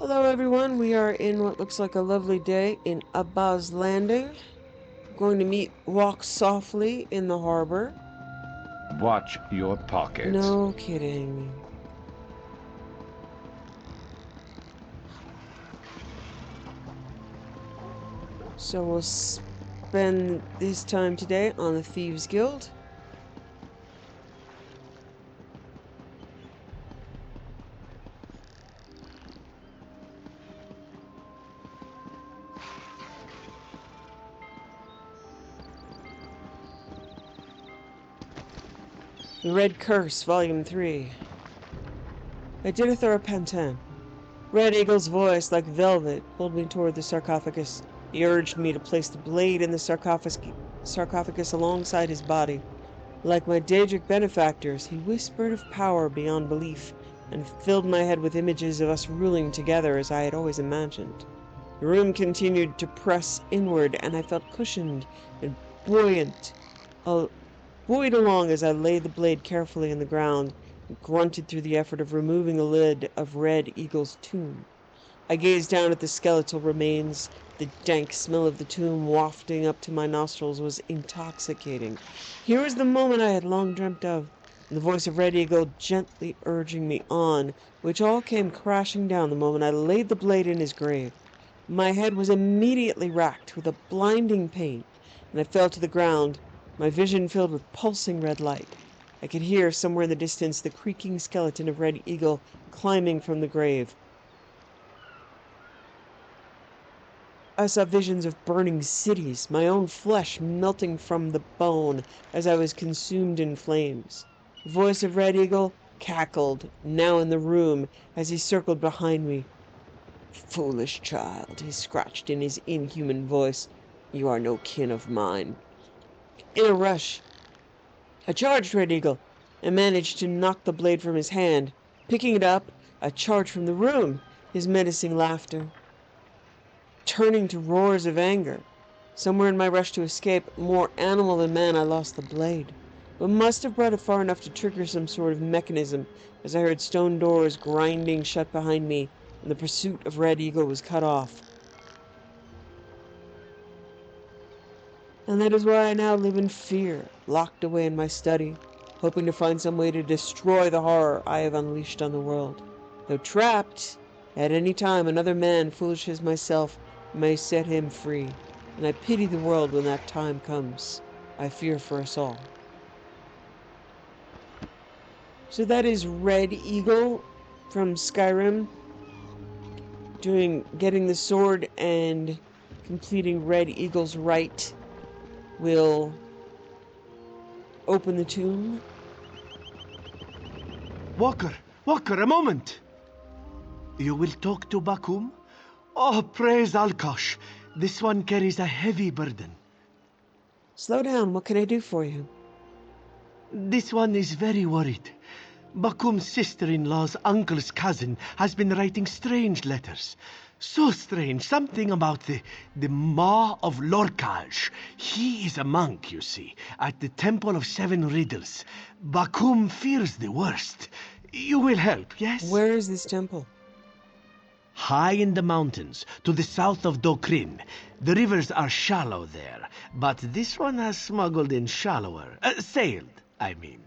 Hello everyone, we are in what looks like a lovely day in Abah's Landing. Going to meet Walk Softly in the harbor. Watch your pockets. No kidding. So we'll spend this time today on the Thieves Guild. The Red Curse, Volume 3. Idithathur Pantan. Red Eagle's voice, like velvet, pulled me toward the sarcophagus. He urged me to place the blade in the sarcophagus alongside his body. Like my Daedric benefactors, he whispered of power beyond belief, and filled my head with images of us ruling together as I had always imagined. The room continued to press inward, and I felt cushioned and buoyant, buoyed along as I laid the blade carefully in the ground and grunted through the effort of removing the lid of Red Eagle's tomb. I gazed down at the skeletal remains. The dank smell of the tomb wafting up to my nostrils was intoxicating. Here was the moment I had long dreamt of, and the voice of Red Eagle gently urging me on, which all came crashing down the moment I laid the blade in his grave. My head was immediately racked with a blinding pain, and I fell to the ground, my vision filled with pulsing red light. I could hear, somewhere in the distance, the creaking skeleton of Red Eagle climbing from the grave. I saw visions of burning cities, my own flesh melting from the bone as I was consumed in flames. The voice of Red Eagle cackled, now in the room, as he circled behind me. "Foolish child," he scratched in his inhuman voice. "You are no kin of mine." In a rush, I charged Red Eagle and managed to knock the blade from his hand. Picking it up, I charged from the room, his menacing laughter turning to roars of anger. Somewhere in my rush to escape, more animal than man, I lost the blade, but must have brought it far enough to trigger some sort of mechanism, as I heard stone doors grinding shut behind me, and the pursuit of Red Eagle was cut off. And that is why I now live in fear, locked away in my study, hoping to find some way to destroy the horror I have unleashed on the world. Though trapped, at any time another man foolish as myself may set him free, and I pity the world when that time comes. I fear for us all. So that is Red Eagle from Skyrim, getting the sword and completing Red Eagle's rite will open the tomb. Walker, a moment! You will talk to Bakum? Oh, praise Alkosh. This one carries a heavy burden. Slow down, what can I do for you? This one is very worried. Bakum's sister-in-law's uncle's cousin has been writing strange letters. So strange, something about the Maw of Lorkaj. He is a monk, you see, at the Temple of Seven Riddles. Bakum fears the worst. You will help, yes? Where is this temple? High in the mountains, to the south of Dokrin. The rivers are shallow there, but this one has smuggled in shallower. Sailed, I mean.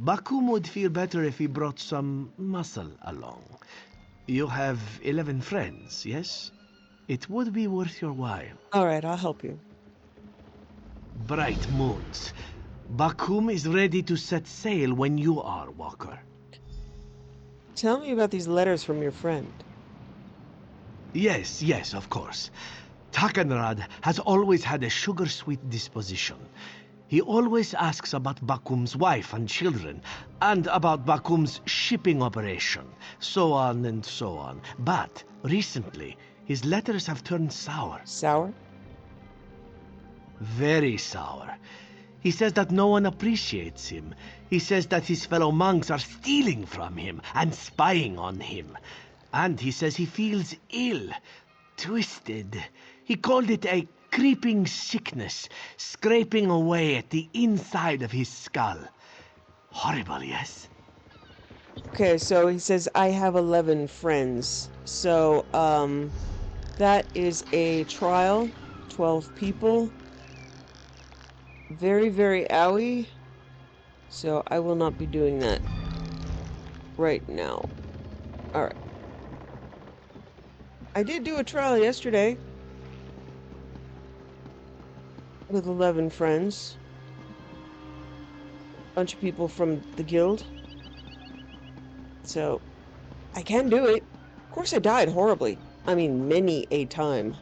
Bakum would feel better if he brought some muscle along. You have 11 friends, yes? It would be worth your while. All right, I'll help you. Bright moons. Bakum is ready to set sail when you are, Walker. Tell me about these letters from your friend. Yes, of course. Takenrad has always had a sugar-sweet disposition. He always asks about Bakum's wife and children, and about Bakum's shipping operation, so on and so on. But recently, his letters have turned sour. Sour? Very sour. He says that no one appreciates him. He says that his fellow monks are stealing from him and spying on him. And he says he feels ill, twisted. He called it a creeping sickness, scraping away at the inside of his skull. Horrible, yes? Okay, so he says, I have 11 friends. So, that is a trial. 12 people. Very, very owie. So I will not be doing that right now. Alright. I did do a trial yesterday. With 11 friends. Bunch of people from the guild. So, I can do it. Of course I died horribly. I mean, many a time.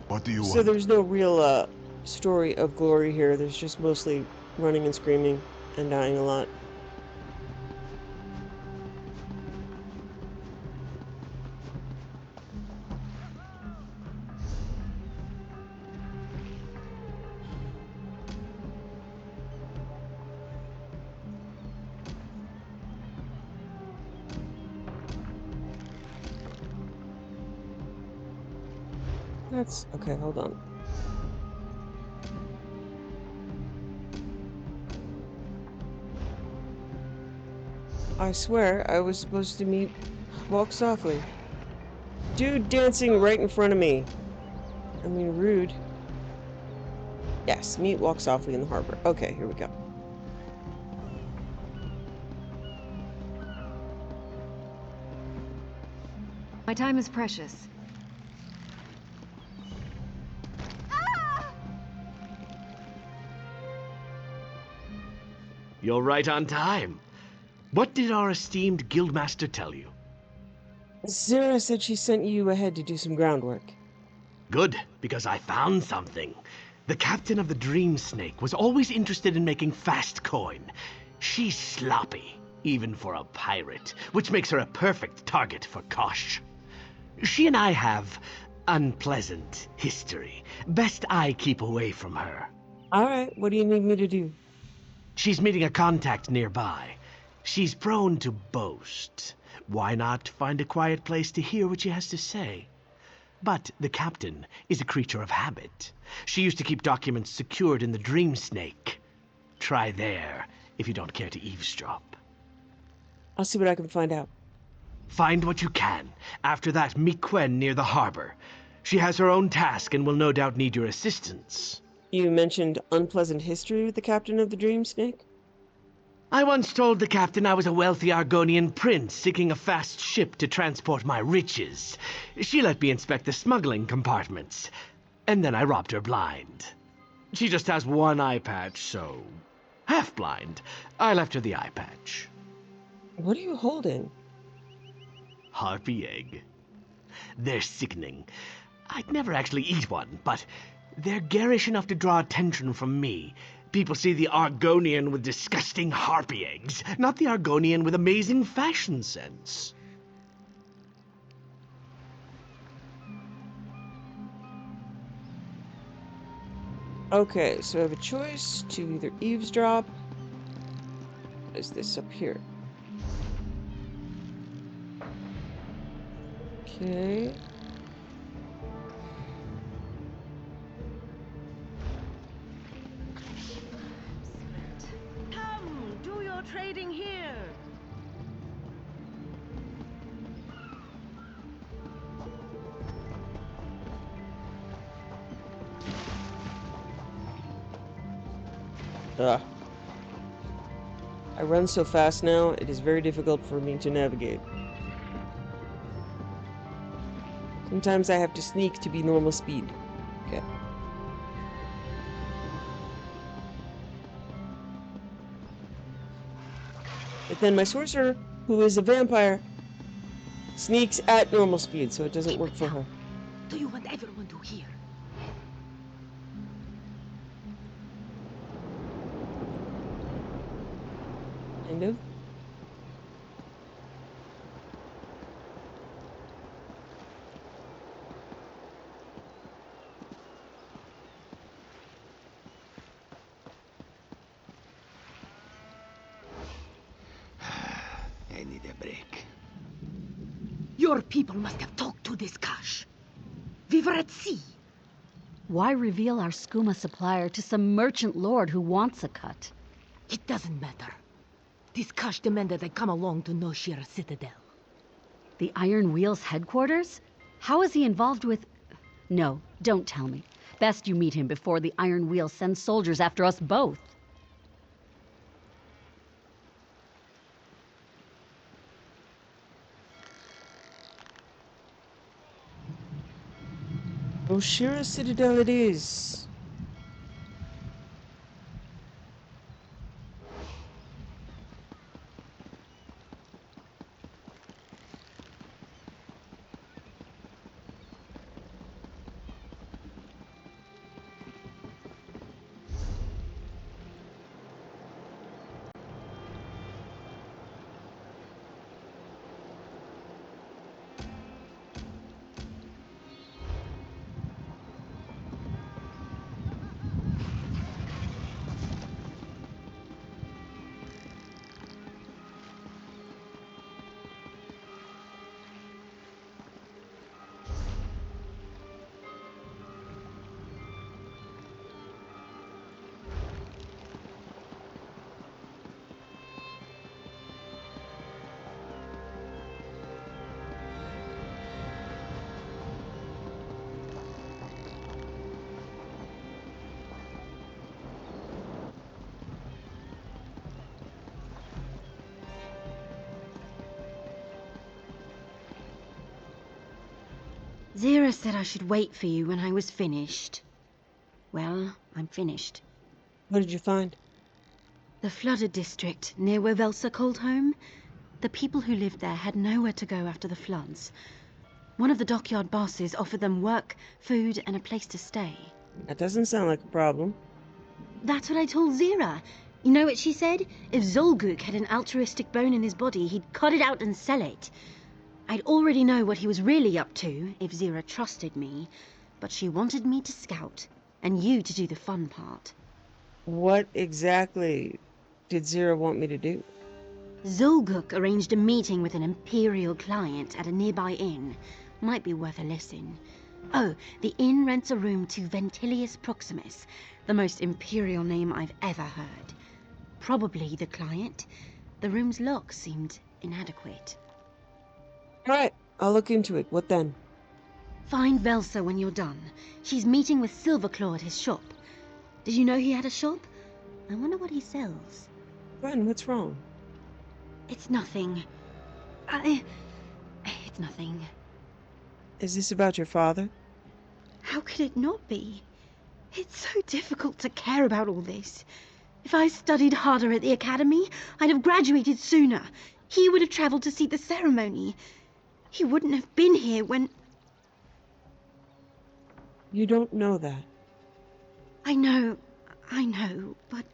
What do you So want? there's no real, story of glory here. There's just mostly running and screaming and dying a lot. That's... okay, hold on. I swear I was supposed to meet Walk Softly. Dude dancing right in front of me. I mean, rude. Yes, meet Walk Softly in the harbor. Okay, here we go. My time is precious. You're right on time. What did our esteemed guildmaster tell you? Zara said she sent you ahead to do some groundwork. Good, because I found something. The captain of the Dream Snake was always interested in making fast coin. She's sloppy, even for a pirate, which makes her a perfect target for Kosh. She and I have unpleasant history. Best I keep away from her. Alright, what do you need me to do? She's meeting a contact nearby. She's prone to boast. Why not find a quiet place to hear what she has to say? But the captain is a creature of habit. She used to keep documents secured in the Dream Snake. Try there, if you don't care to eavesdrop. I'll see what I can find out. Find what you can. After that, meet Quen near the harbor. She has her own task and will no doubt need your assistance. You mentioned unpleasant history with the captain of the Dream Snake? I once told the captain I was a wealthy Argonian prince seeking a fast ship to transport my riches. She let me inspect the smuggling compartments, and then I robbed her blind. She just has one eye patch, so... half blind. I left her the eye patch. What are you holding? Harpy egg. They're sickening. I'd never actually eat one, but they're garish enough to draw attention from me. People see the Argonian with disgusting harpy eggs, not the Argonian with amazing fashion sense. Okay, so I have a choice to either eavesdrop. What is this up here? Okay. Come, do your trading here. Ugh. I run so fast now, it is very difficult for me to navigate. Sometimes I have to sneak to be normal speed. Okay. But then my sorcerer, who is a vampire, sneaks at normal speed, so it doesn't work for her. Do you want everyone to hear? Kind of. I need a break. Your people must have talked to this Kash. We were at sea. Why reveal our skooma supplier to some merchant lord who wants a cut? It doesn't matter. This Kash demanded I come along to Noshira Citadel. The Iron Wheel's headquarters? How is he involved with... No, don't tell me. Best you meet him before the Iron Wheel sends soldiers after us both. Oshira Citadel it is. Zira said I should wait for you when I was finished. Well, I'm finished. What did you find? The flooded district, near where Velsa called home. The people who lived there had nowhere to go after the floods. One of the dockyard bosses offered them work, food, and a place to stay. That doesn't sound like a problem. That's what I told Zira. You know what she said? If Zolguk had an altruistic bone in his body, he'd cut it out and sell it. I'd already know what he was really up to if Zira trusted me, but she wanted me to scout, and you to do the fun part. What exactly did Zira want me to do? Zolguk arranged a meeting with an Imperial client at a nearby inn. Might be worth a listen. Oh, the inn rents a room to Ventilius Proximus, the most Imperial name I've ever heard. Probably the client. The room's lock seemed inadequate. Alright, I'll look into it. What then? Find Velsa when you're done. She's meeting with Silverclaw at his shop. Did you know he had a shop? I wonder what he sells. Gwen, what's wrong? It's nothing. It's nothing. Is this about your father? How could it not be? It's so difficult to care about all this. If I studied harder at the academy, I'd have graduated sooner. He would have traveled to see the ceremony. He wouldn't have been here when... You don't know that. I know, but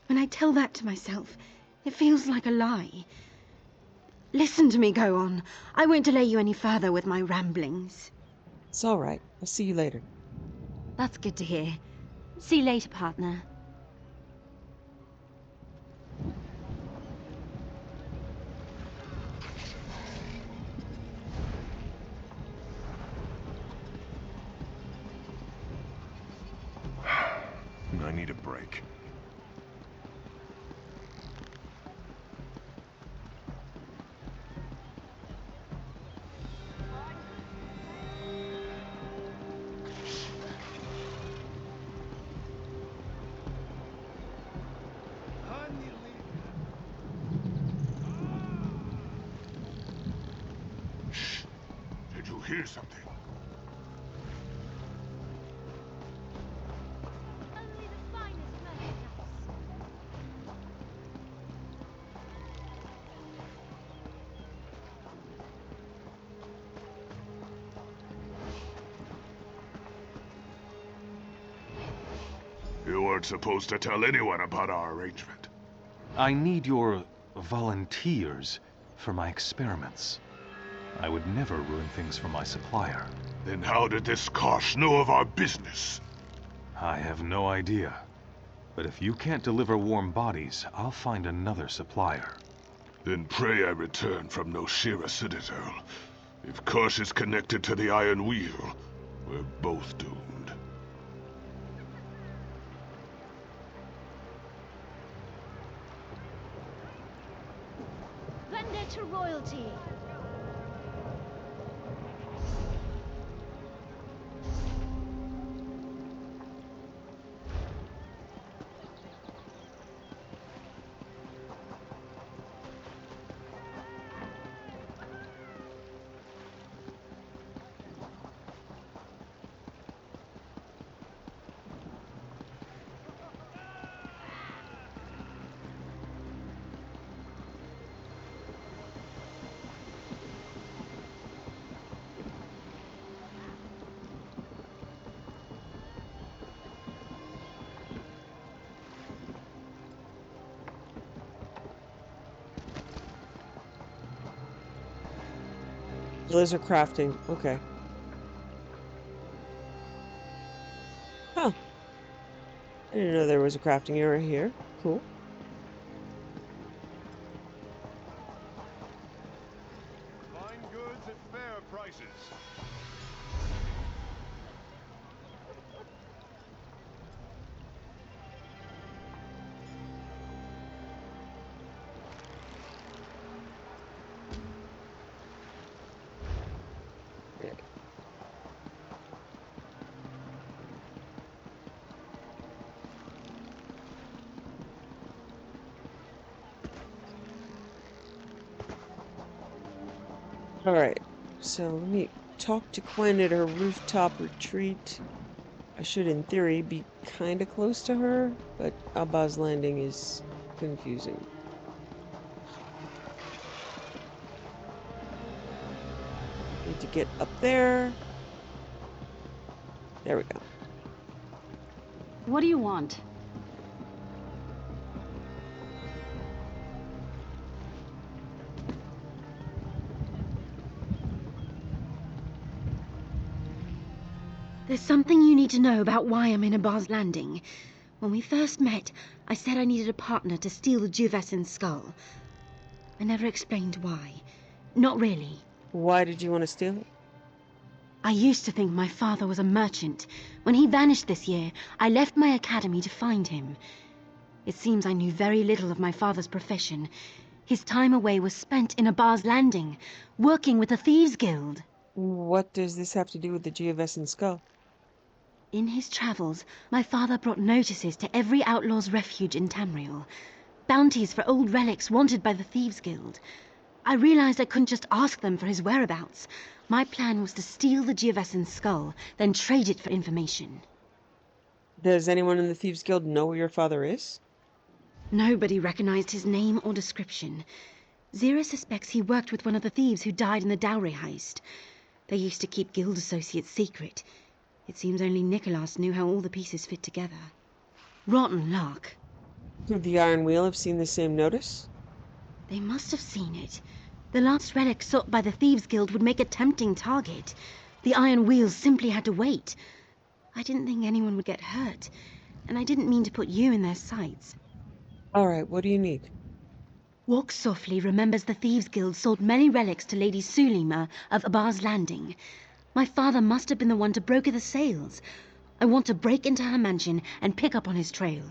when I tell that to myself, it feels like a lie. Listen to me go on. I won't delay you any further with my ramblings. It's alright. I'll see you later. That's good to hear. See you later, partner. I need a break. Shh! Did you hear something? You weren't supposed to tell anyone about our arrangement. I need your volunteers for my experiments. I would never ruin things for my supplier. Then how did this Karsh know of our business? I have no idea. But if you can't deliver warm bodies, I'll find another supplier. Then pray I return from Noshira Citadel. If Karsh is connected to the Iron Wheel, we're both doomed. royalty. Laser crafting. Okay. Huh. I didn't know there was a crafting area here. Cool. Fine goods at fair prices. Alright. So let me talk to Quinn at her rooftop retreat. I should, in theory, be kind of close to her, but Abah's landing is confusing. Need to get up there. There we go. What do you want? There's something you need to know about why I'm in Abah's Landing. When we first met, I said I needed a partner to steal the Juvescent skull. I never explained why. Not really. Why did you want to steal it? I used to think my father was a merchant. When he vanished this year, I left my academy to find him. It seems I knew very little of my father's profession. His time away was spent in Abah's Landing, working with the Thieves Guild. What does this have to do with the Geovescent skull? In his travels, my father brought notices to every outlaw's refuge in Tamriel. Bounties for old relics wanted by the Thieves Guild. I realized I couldn't just ask them for his whereabouts. My plan was to steal the Geovescent skull, then trade it for information. Does anyone in the Thieves Guild know where your father is? Nobody recognized his name or description. Zira suspects he worked with one of the thieves who died in the dowry heist. They used to keep guild associates secret. It seems only Nicholas knew how all the pieces fit together. Rotten luck. Could the Iron Wheel have seen the same notice? They must have seen it. The last relic sought by the Thieves Guild would make a tempting target. The Iron Wheels simply had to wait. I didn't think anyone would get hurt, and I didn't mean to put you in their sights. Alright, what do you need? Walk Softly remembers the Thieves Guild sold many relics to Lady Sulima of Abah's Landing. My father must have been the one to broker the sales. I want to break into her mansion and pick up on his trail.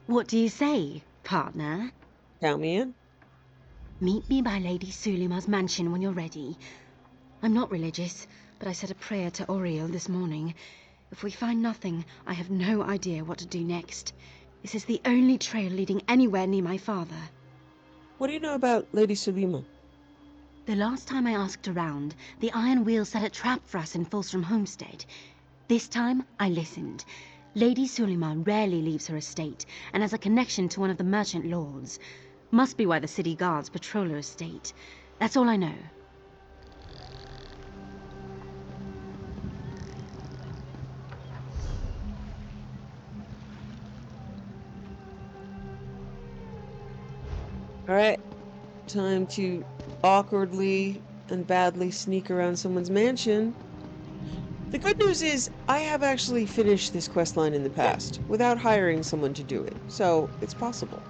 What do you say, partner? Count me in. Meet me by Lady Sulima's mansion when you're ready. I'm not religious, but I said a prayer to Oriel this morning. If we find nothing, I have no idea what to do next. This is the only trail leading anywhere near my father. What do you know about Lady Sulima? The last time I asked around, the Iron Wheel set a trap for us in Folstrom Homestead. This time, I listened. Lady Sulima rarely leaves her estate, and has a connection to one of the merchant lords. Must be why the city guards patrol her estate. That's all I know. Alright, time to awkwardly and badly sneak around someone's mansion. The good news is, I have actually finished this questline in the past, without hiring someone to do it, so it's possible.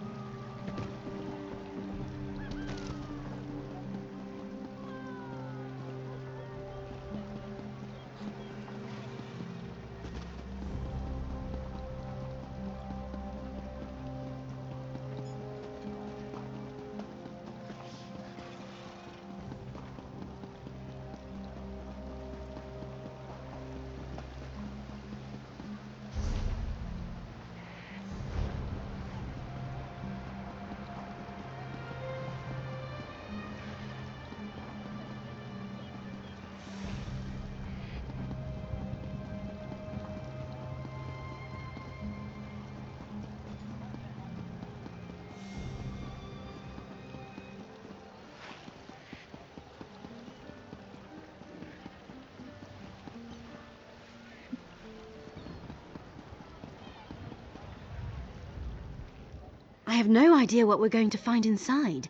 have no idea what we're going to find inside.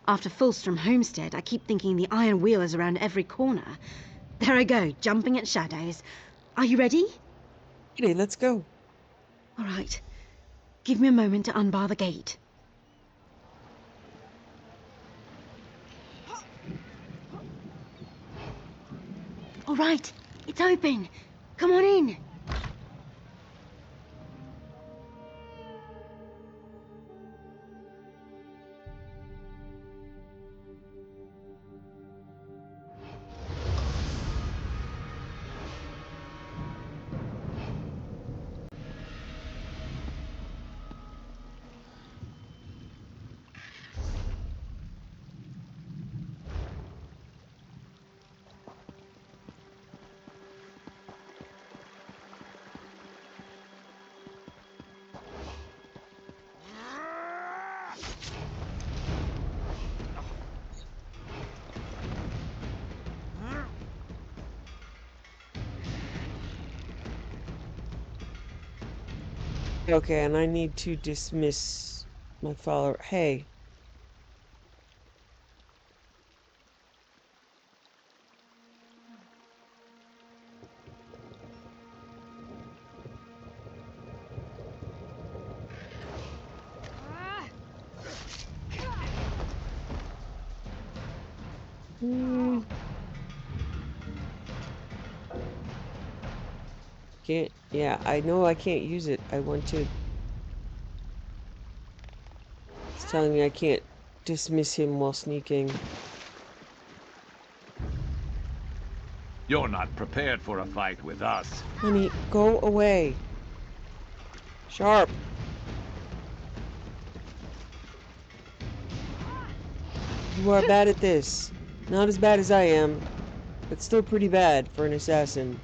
After Fulstrom Homestead, I keep thinking the iron wheel is around every corner. There I go, jumping at shadows. Are you ready? Okay, let's go. All right. Give me a moment to unbar the gate. All right, it's open. Come on in. Okay, and I need to dismiss my follower. Hey. Can't, yeah, I know I can't use it. I want to. It's telling me I can't dismiss him while sneaking. You're not prepared for a fight with us. Honey, go away. Sharp. You are bad at this. Not as bad as I am, but still pretty bad for an assassin.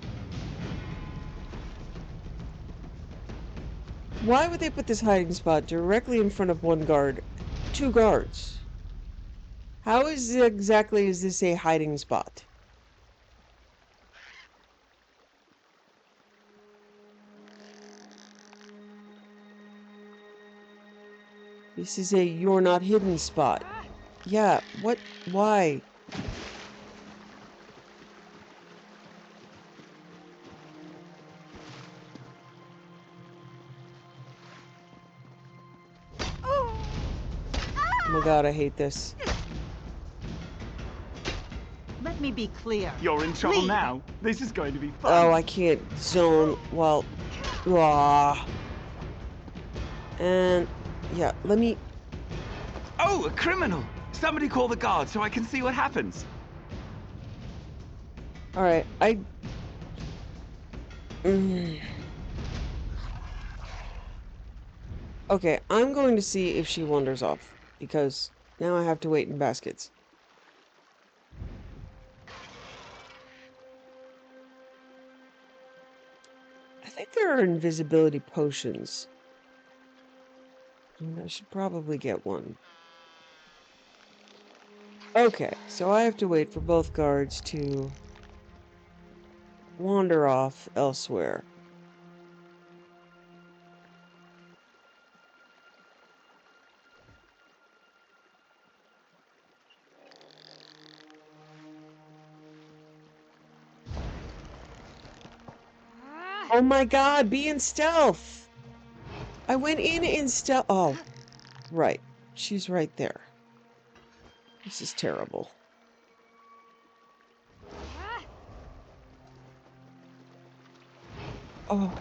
Why would they put this hiding spot directly in front of one guard? 2 guards. How exactly is this a hiding spot? This is a you're not hidden spot. Yeah, what? Why? Oh my god, I hate this. Let me be clear. You're in trouble Leave. now. This is going to be fun. Oh, I can't zone while... Ah. And... yeah, let me... Oh, a criminal! Somebody call the guard so I can see what happens. Alright, Okay, I'm going to see if she wanders off, because now I have to wait in baskets. I think there are invisibility potions. And I should probably get one. Okay, so I have to wait for both guards to wander off elsewhere. Oh my god, be in stealth! I went in stealth. Oh, right. She's right there. This is terrible. Oh.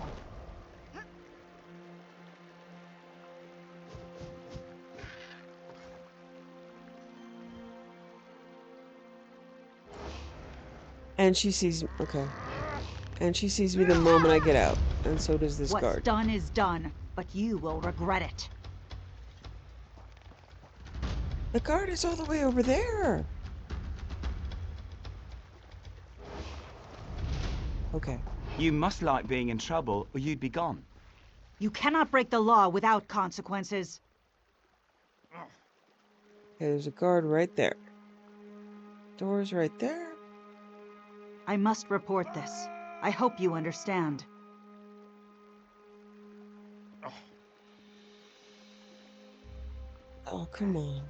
And she sees me. Okay. And she sees me the moment I get out. And so does this What's guard. done is done, but you will regret it. The guard is all the way over there. Okay. You must like being in trouble or you'd be gone. You cannot break the law without consequences. Okay, there's a guard right there. Door's right there. I must report this. I hope you understand. Oh, come on.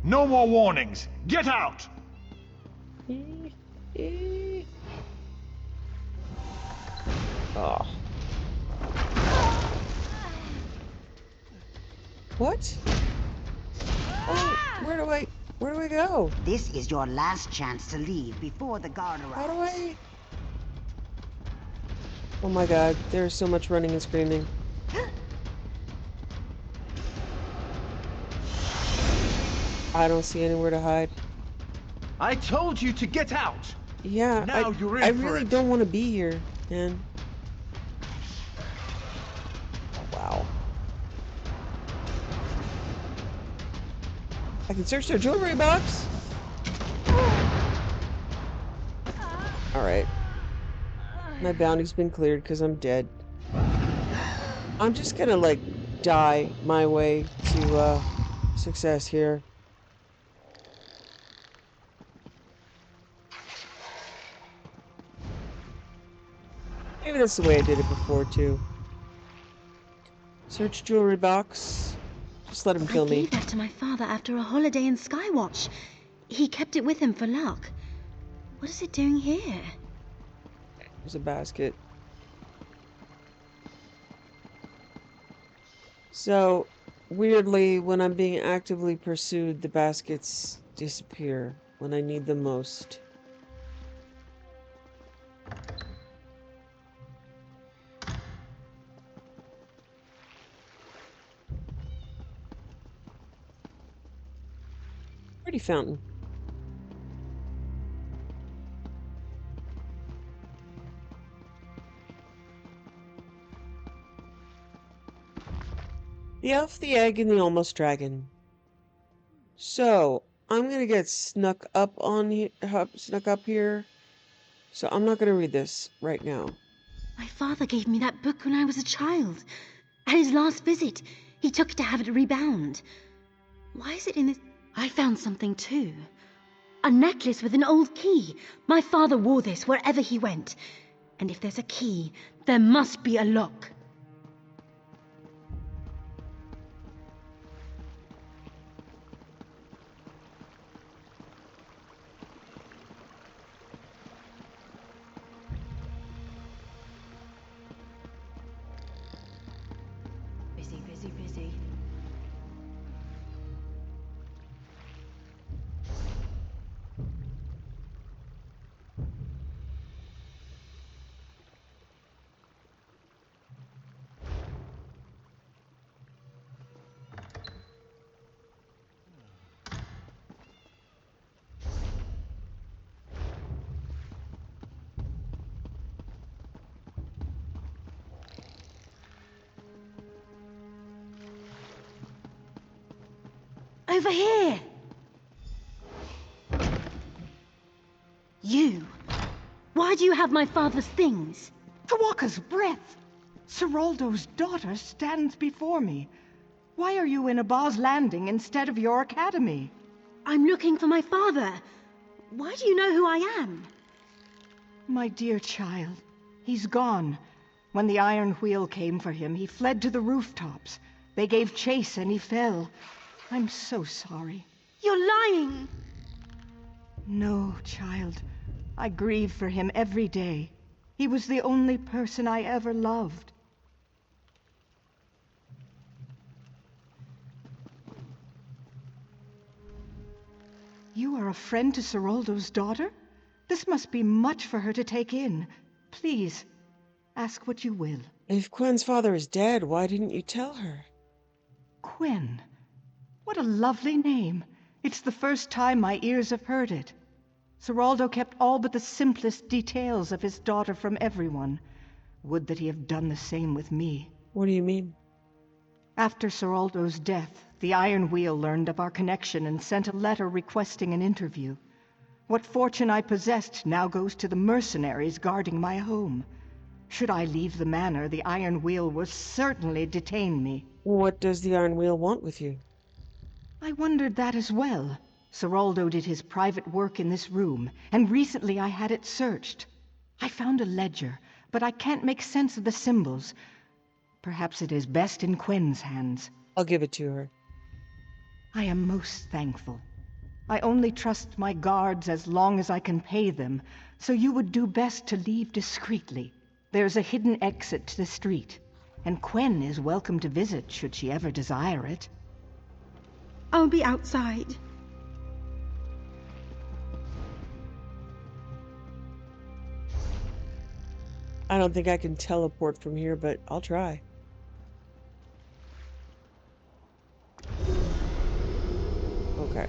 No more warnings! Get out! Oh. What? Oh, where do I go? This is your last chance to leave before the guard arrives. How do I? Oh my god, there's so much running and screaming. I don't see anywhere to hide. I told you to get out! Yeah, Now you're in I for really it. don't want to be here, man. Oh, wow. I can search their jewelry box. Alright. My bounty's been cleared because I'm dead. I'm just gonna, like, die my way to, success here. Maybe that's the way I did it before, too. Search jewelry box. Just let him kill I me. gave that to my father after a holiday in Skywatch. He kept it with him for luck. What is it doing here? There's a basket. So, weirdly, when I'm being actively pursued, the baskets disappear when I need them most. Pretty fountain. The elf, the egg, and the almost dragon. So, I'm gonna get snuck up here. So I'm not gonna read this right now. My father gave me that book when I was a child. At his last visit, he took it to have it rebound. Why is it in this? I found something too. A necklace with an old key. My father wore this wherever he went. And if there's a key, there must be a lock. Busy, busy, busy. Over here! You! Why do you have my father's things? Tawaka's breath! Seroldo's daughter stands before me. Why are you in Abah's Landing instead of your academy? I'm looking for my father. Why do you know who I am? My dear child, he's gone. When the Iron Wheel came for him, he fled to the rooftops. They gave chase and he fell. I'm so sorry. You're lying! No, child. I grieve for him every day. He was the only person I ever loved. You are a friend to Seroldo's daughter? This must be much for her to take in. Please, ask what you will. If Quen's father is dead, why didn't you tell her? Quen. What a lovely name. It's the first time my ears have heard it. Seraldo kept all but the simplest details of his daughter from everyone. Would that he have done the same with me. What do you mean? After Seraldo's death, the Iron Wheel learned of our connection and sent a letter requesting an interview. What fortune I possessed now goes to the mercenaries guarding my home. Should I leave the manor, the Iron Wheel will certainly detain me. What does the Iron Wheel want with you? I wondered that as well. Seraldo did his private work in this room, and recently I had it searched. I found a ledger, but I can't make sense of the symbols. Perhaps it is best in Quen's hands. I'll give it to her. I am most thankful. I only trust my guards as long as I can pay them, so you would do best to leave discreetly. There's a hidden exit to the street, and Quen is welcome to visit should she ever desire it. I'll be outside. I don't think I can teleport from here, but I'll try. Okay.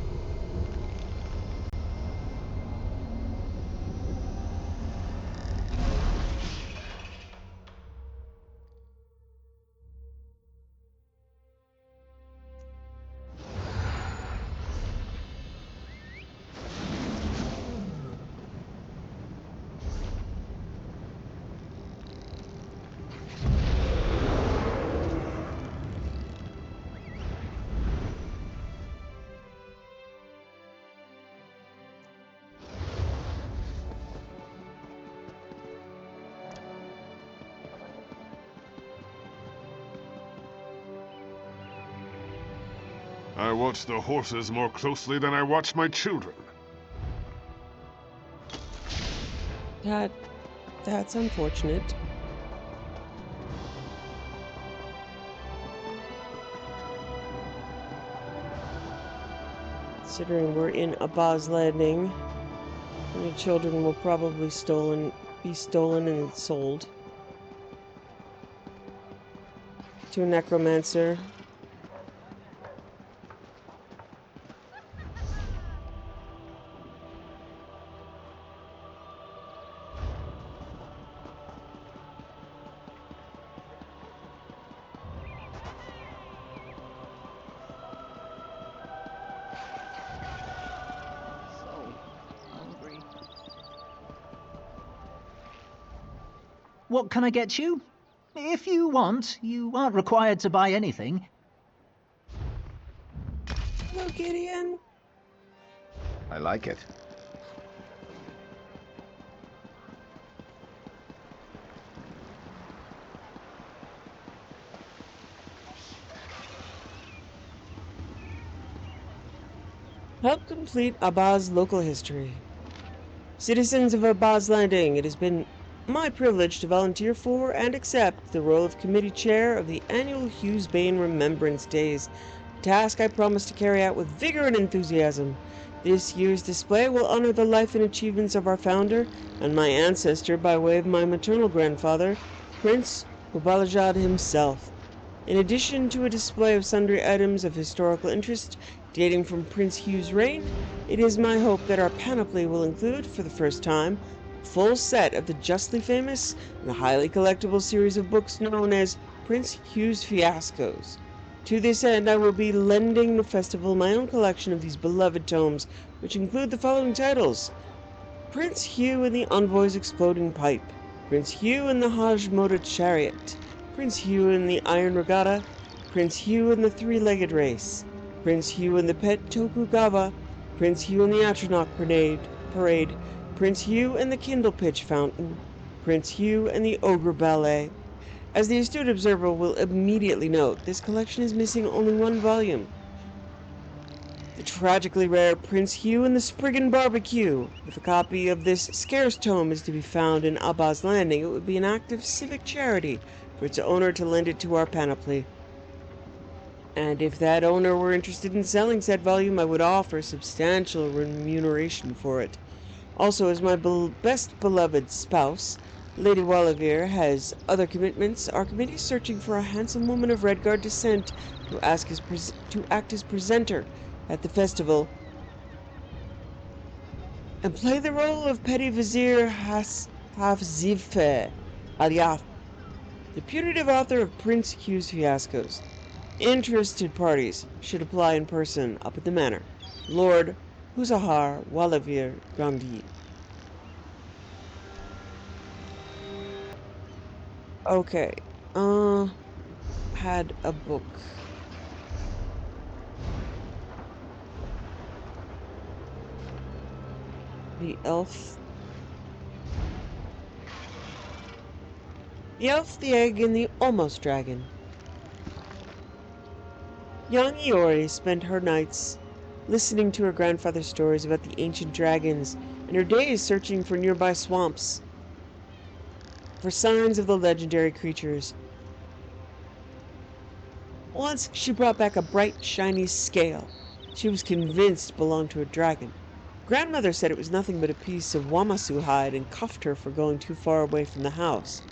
I watch the horses more closely than I watch my children. That's unfortunate. Considering we're in Abah's Landing, and your children will probably be stolen and sold to a necromancer. What can I get you? If you want, you aren't required to buy anything. Hello, Gideon. I like it. Help complete Abah's local history. Citizens of Abah's Landing, it has been my privilege to volunteer for and accept the role of committee chair of the annual Hughes Bane Remembrance Days, a task I promise to carry out with vigor and enthusiasm. This year's display will honor the life and achievements of our founder and my ancestor by way of my maternal grandfather, Prince Ubalajad himself. In addition to a display of sundry items of historical interest dating from Prince Hugh's reign, it is my hope that our panoply will include, for the first time, a full set of the justly famous and highly collectible series of books known as Prince Hugh's Fiascos. To this end, I will be lending the festival my own collection of these beloved tomes, which include the following titles: Prince Hugh and the Envoy's Exploding Pipe, Prince Hugh and the Hajmoda Chariot, Prince Hugh and the Iron Regatta, Prince Hugh and the Three-Legged Race, Prince Hugh and the Pet Tokugawa, Prince Hugh and the Atronach Parade, Prince Hugh and the Kindle Pitch Fountain, Prince Hugh and the Ogre Ballet. As the astute observer will immediately note, this collection is missing only one volume. The tragically rare Prince Hugh and the Spriggan Barbecue. If a copy of this scarce tome is to be found in Abah's Landing, it would be an act of civic charity for its owner to lend it to our panoply. And if that owner were interested in selling said volume, I would offer substantial remuneration for it. Also, as my best beloved spouse, Lady Wallavier has other commitments. Our committee is searching for a handsome woman of Redguard descent to act as presenter at the festival and play the role of Petty Vizier Hafzife Aliath, the putative author of Prince Q's fiascos. Interested parties should apply in person up at the manor. Lord Huzahar Wallavier Grandi. Okay. Had a book. The Elf, the Egg, and the Almost Dragon. Young Iori spent her nights listening to her grandfather's stories about the ancient dragons and her days searching for nearby swamps for signs of the legendary creatures. Once she brought back a bright, shiny scale she was convinced belonged to a dragon. Grandmother said it was nothing but a piece of Wamasu hide and cuffed her for going too far away from the house.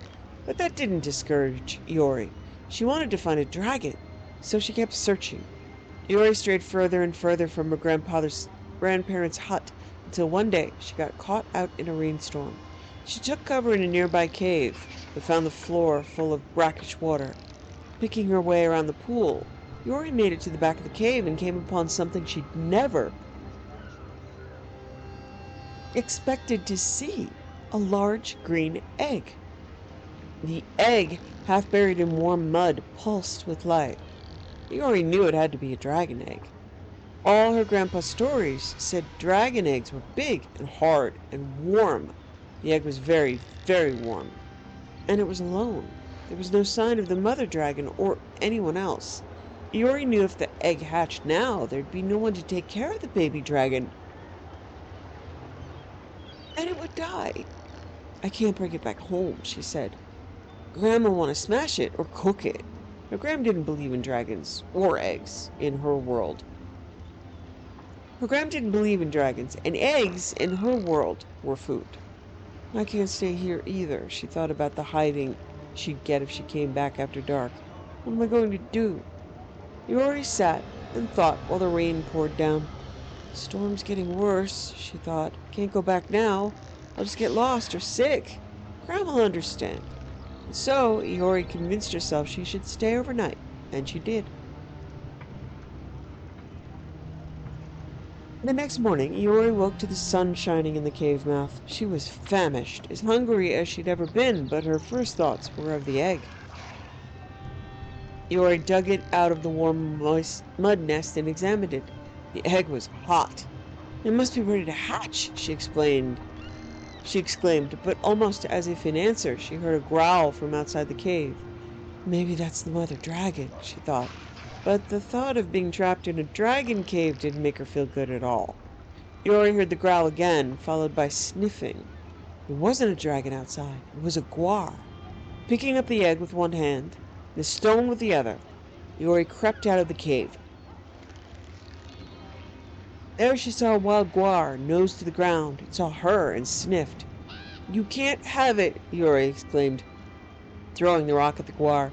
But that didn't discourage Iori. She wanted to find a dragon, so she kept searching. Iori strayed further and further from her grandparents' hut until one day she got caught out in a rainstorm. She took cover in a nearby cave, but found the floor full of brackish water. Picking her way around the pool, Iori made it to the back of the cave and came upon something she'd never expected to see: a large green egg. The egg, half buried in warm mud, pulsed with light. Iori knew it had to be a dragon egg. All her grandpa's stories said dragon eggs were big and hard and warm. The egg was very, very warm. And it was alone. There was no sign of the mother dragon or anyone else. Iori knew if the egg hatched now, there'd be no one to take care of the baby dragon. And it would die. I can't bring it back home, she said. Grandma want to smash it or cook it. But Graham didn't believe in dragons or eggs in her world. Graham didn't believe in dragons, and eggs in her world were food. I can't stay here either. She thought about the hiding she'd get if she came back after dark. What am I going to do? Iori sat and thought while the rain poured down. The storm's getting worse, she thought. Can't go back now. I'll just get lost or sick. Grandma'll understand. And so Iori convinced herself she should stay overnight, and she did. The next morning, Iori woke to the sun shining in the cave mouth. She was famished, as hungry as she'd ever been, but her first thoughts were of the egg. Iori dug it out of the warm, moist mud nest and examined it. The egg was hot. It must be ready to hatch, she exclaimed, but almost as if in answer, she heard a growl from outside the cave. Maybe that's the mother dragon, she thought. But the thought of being trapped in a dragon cave didn't make her feel good at all. Iori heard the growl again, followed by sniffing. It wasn't a dragon outside. It was a guar. Picking up the egg with one hand, the stone with the other, Iori crept out of the cave. There she saw a wild guar, nose to the ground. It saw her and sniffed. You can't have it, Iori exclaimed, throwing the rock at the guar.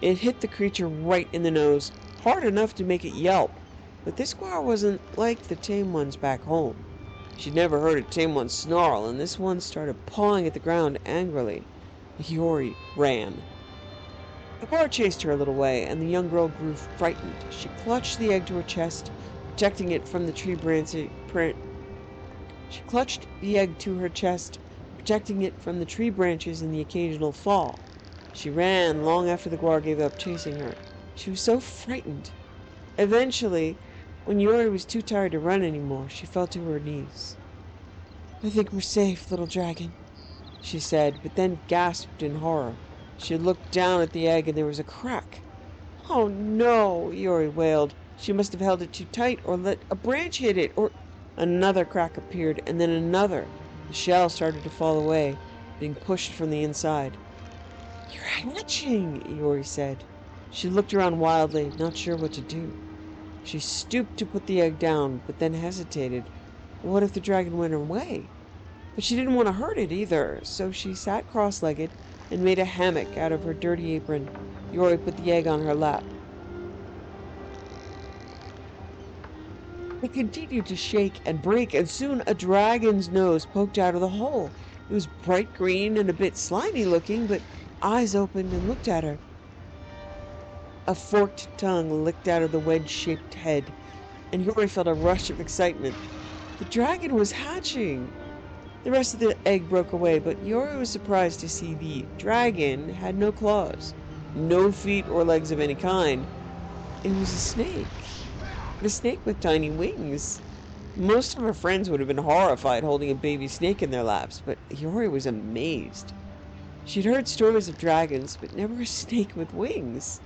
It hit the creature right in the nose, hard enough to make it yelp. But this guar wasn't like the tame ones back home. She'd never heard a tame one snarl, and this one started pawing at the ground angrily. Iori ran. The guar chased her a little way, and the young girl grew frightened. She clutched the egg to her chest, protecting it from the tree branches. She clutched the egg to her chest, protecting it from the tree branches and the occasional fall. She ran long after the guar gave up chasing her. She was so frightened. Eventually, when Iori was too tired to run anymore, she fell to her knees. I think we're safe, little dragon, she said, but then gasped in horror. She looked down at the egg and there was a crack. Oh no, Iori wailed. She must have held it too tight or let a branch hit it, or... Another crack appeared, and then another. The shell started to fall away, being pushed from the inside. You're hatching, Iori said. She looked around wildly, not sure what to do. She stooped to put the egg down, but then hesitated. What if the dragon went away? But she didn't want to hurt it either, so she sat cross-legged and made a hammock out of her dirty apron. Yori put the egg on her lap. It continued to shake and break, and soon a dragon's nose poked out of the hole. It was bright green and a bit slimy looking, but eyes opened and looked at her. A forked tongue licked out of the wedge-shaped head, and Yori felt a rush of excitement. The dragon was hatching! The rest of the egg broke away, but Yori was surprised to see the dragon had no claws, no feet or legs of any kind. It was a snake. A snake with tiny wings. Most of her friends would have been horrified holding a baby snake in their laps, but Yori was amazed. She'd heard stories of dragons, but never a snake with wings.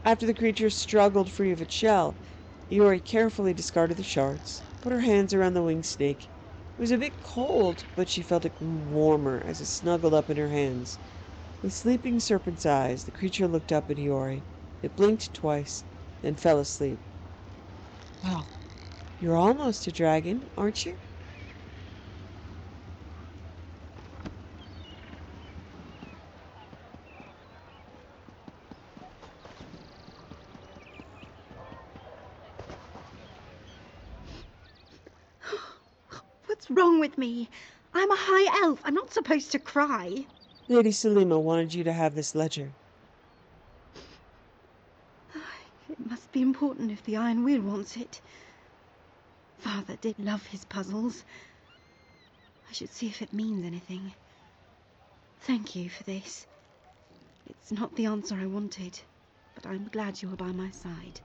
After the creature struggled free of its shell, Yori carefully discarded the shards, put her hands around the winged snake. It was a bit cold, but she felt it grew warmer as it snuggled up in her hands. With sleeping serpent's eyes, the creature looked up at Yori. It blinked twice, then fell asleep. Wow, you're almost a dragon, aren't you? What's wrong with me? I'm a high elf. I'm not supposed to cry. Lady Selima wanted you to have this ledger. It must be important if the Iron Wheel wants it. Father did love his puzzles. I should see if it means anything. Thank you for this. It's not the answer I wanted, but I'm glad you were by my side.